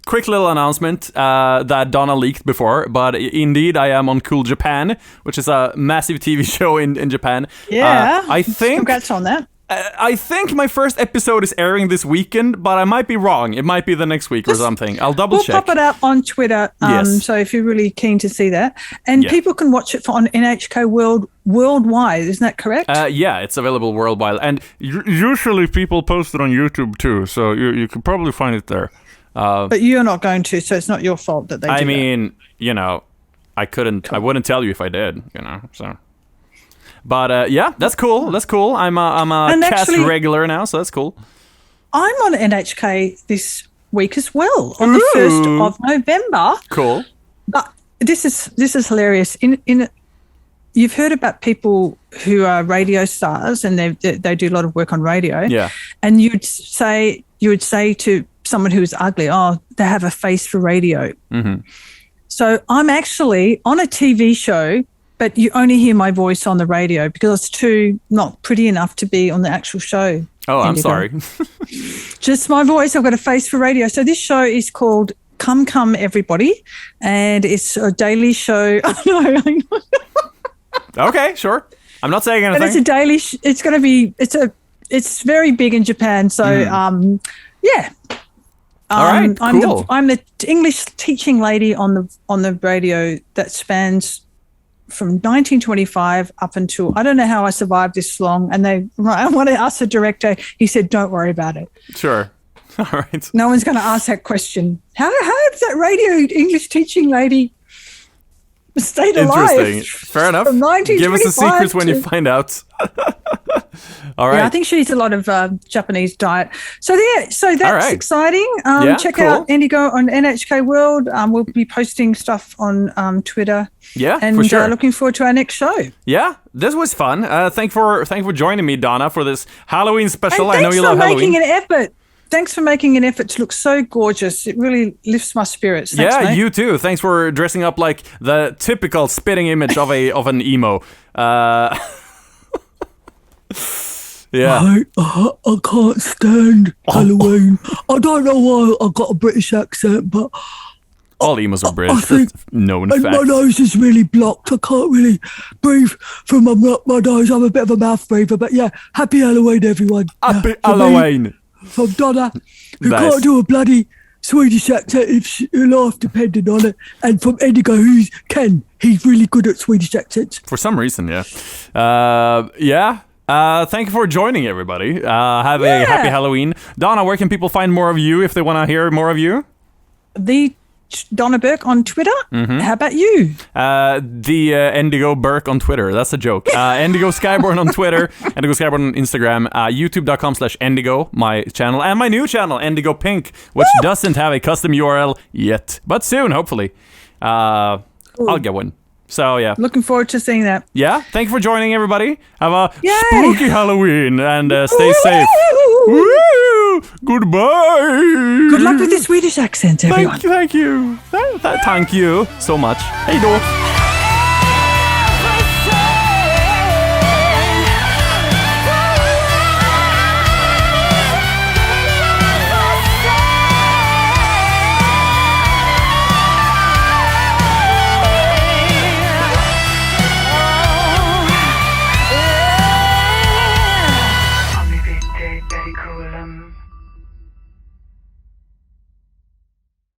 Speaker 2: Quick little announcement that Donna leaked before, but indeed I am on Cool Japan, which is a massive TV show in Japan.
Speaker 1: Yeah.
Speaker 2: I think.
Speaker 1: Congrats on that.
Speaker 2: I think my first episode is airing this weekend, but I might be wrong. It might be the next week or something. I'll double check.
Speaker 1: We'll pop it out on Twitter.
Speaker 2: Yes.
Speaker 1: So if you're really keen to see that. And people can watch it on NHK worldwide. Isn't that correct?
Speaker 2: Yeah, it's available worldwide. And usually people post it on YouTube too. So you could probably find it there.
Speaker 1: But you're not going to, so it's not your fault that they do
Speaker 2: that. You know, I wouldn't tell you if I did, you know, so. But yeah, that's cool. That's cool. I'm a cast regular now, so that's cool.
Speaker 1: I'm on NHK this week as well, on the 1st of November.
Speaker 2: Cool.
Speaker 1: But this is hilarious. You've heard about people who are radio stars and they do a lot of work on radio.
Speaker 2: Yeah.
Speaker 1: And you would say to someone who's ugly, oh, they have a face for radio.
Speaker 2: Mm-hmm.
Speaker 1: So I'm actually on a TV show, but you only hear my voice on the radio because it's not pretty enough to be on the actual show.
Speaker 2: Oh, I'm sorry.
Speaker 1: Just my voice. I've got a face for radio. So this show is called Come Come Everybody, and it's a daily show.
Speaker 2: Okay, sure. I'm not saying anything.
Speaker 1: And it's a daily. It's going to be. It's very big in Japan. So yeah.
Speaker 2: All right, cool.
Speaker 1: I'm the English teaching lady on the radio that spans from 1925 up until, I don't know how I survived this long. And I want to ask the director. He said, "Don't worry about it."
Speaker 2: Sure. All right.
Speaker 1: No one's going to ask that question. How does that radio English teaching lady stayed alive?
Speaker 2: Interesting. Fair enough.
Speaker 1: From 1925
Speaker 2: Give us the secrets when you find out. All right.
Speaker 1: Yeah, I think she eats a lot of Japanese diet. So that's exciting. Check out Endigo on NHK World. We'll be posting stuff on Twitter.
Speaker 2: Yeah,
Speaker 1: and
Speaker 2: for sure.
Speaker 1: Looking forward to our next show.
Speaker 2: Yeah, this was fun. Thank for joining me, Donna, for this Halloween special.
Speaker 1: And
Speaker 2: I know you love Halloween.
Speaker 1: Thanks for making an effort to look so gorgeous. It really lifts my spirits. Thanks, mate.
Speaker 2: You too. Thanks for dressing up like the typical spitting image of an emo. Yeah.
Speaker 3: I can't stand Halloween. I don't know why I got a British accent, but
Speaker 2: all emos are British.
Speaker 3: I think,
Speaker 2: known
Speaker 3: and
Speaker 2: fact.
Speaker 3: my nose is really blocked. I can't really breathe from my nose. I'm a bit of a mouth breather, but yeah. Happy Halloween, everyone.
Speaker 2: Happy Halloween.
Speaker 3: From Donna, who
Speaker 2: Nice.
Speaker 3: can't do a bloody Swedish accent if her life depended on it, and from Endigo, who's Ken. He's really good at Swedish accents.
Speaker 2: For some reason, yeah. Thank you for joining, everybody. Have a happy Halloween. Donna, where can people find more of you if they want to hear more of you?
Speaker 1: The Donna Burke on Twitter. How about you?
Speaker 2: The Endigo Burke on Twitter. That's a joke. Endigo Skyborn on Twitter. Endigo Skyborn on Instagram. YouTube.com/Endigo, my channel. And my new channel, Endigo Pink, which doesn't have a custom URL yet. But soon, hopefully. I'll get one. So, yeah.
Speaker 1: Looking forward to seeing that.
Speaker 2: Yeah. Thank you for joining, everybody. Have a spooky Halloween and stay safe. Woo! Goodbye.
Speaker 1: Good luck with the Swedish accent, everyone.
Speaker 2: Thank you. Thank you so much. Hej då.
Speaker 4: Har vi vinter, very cool.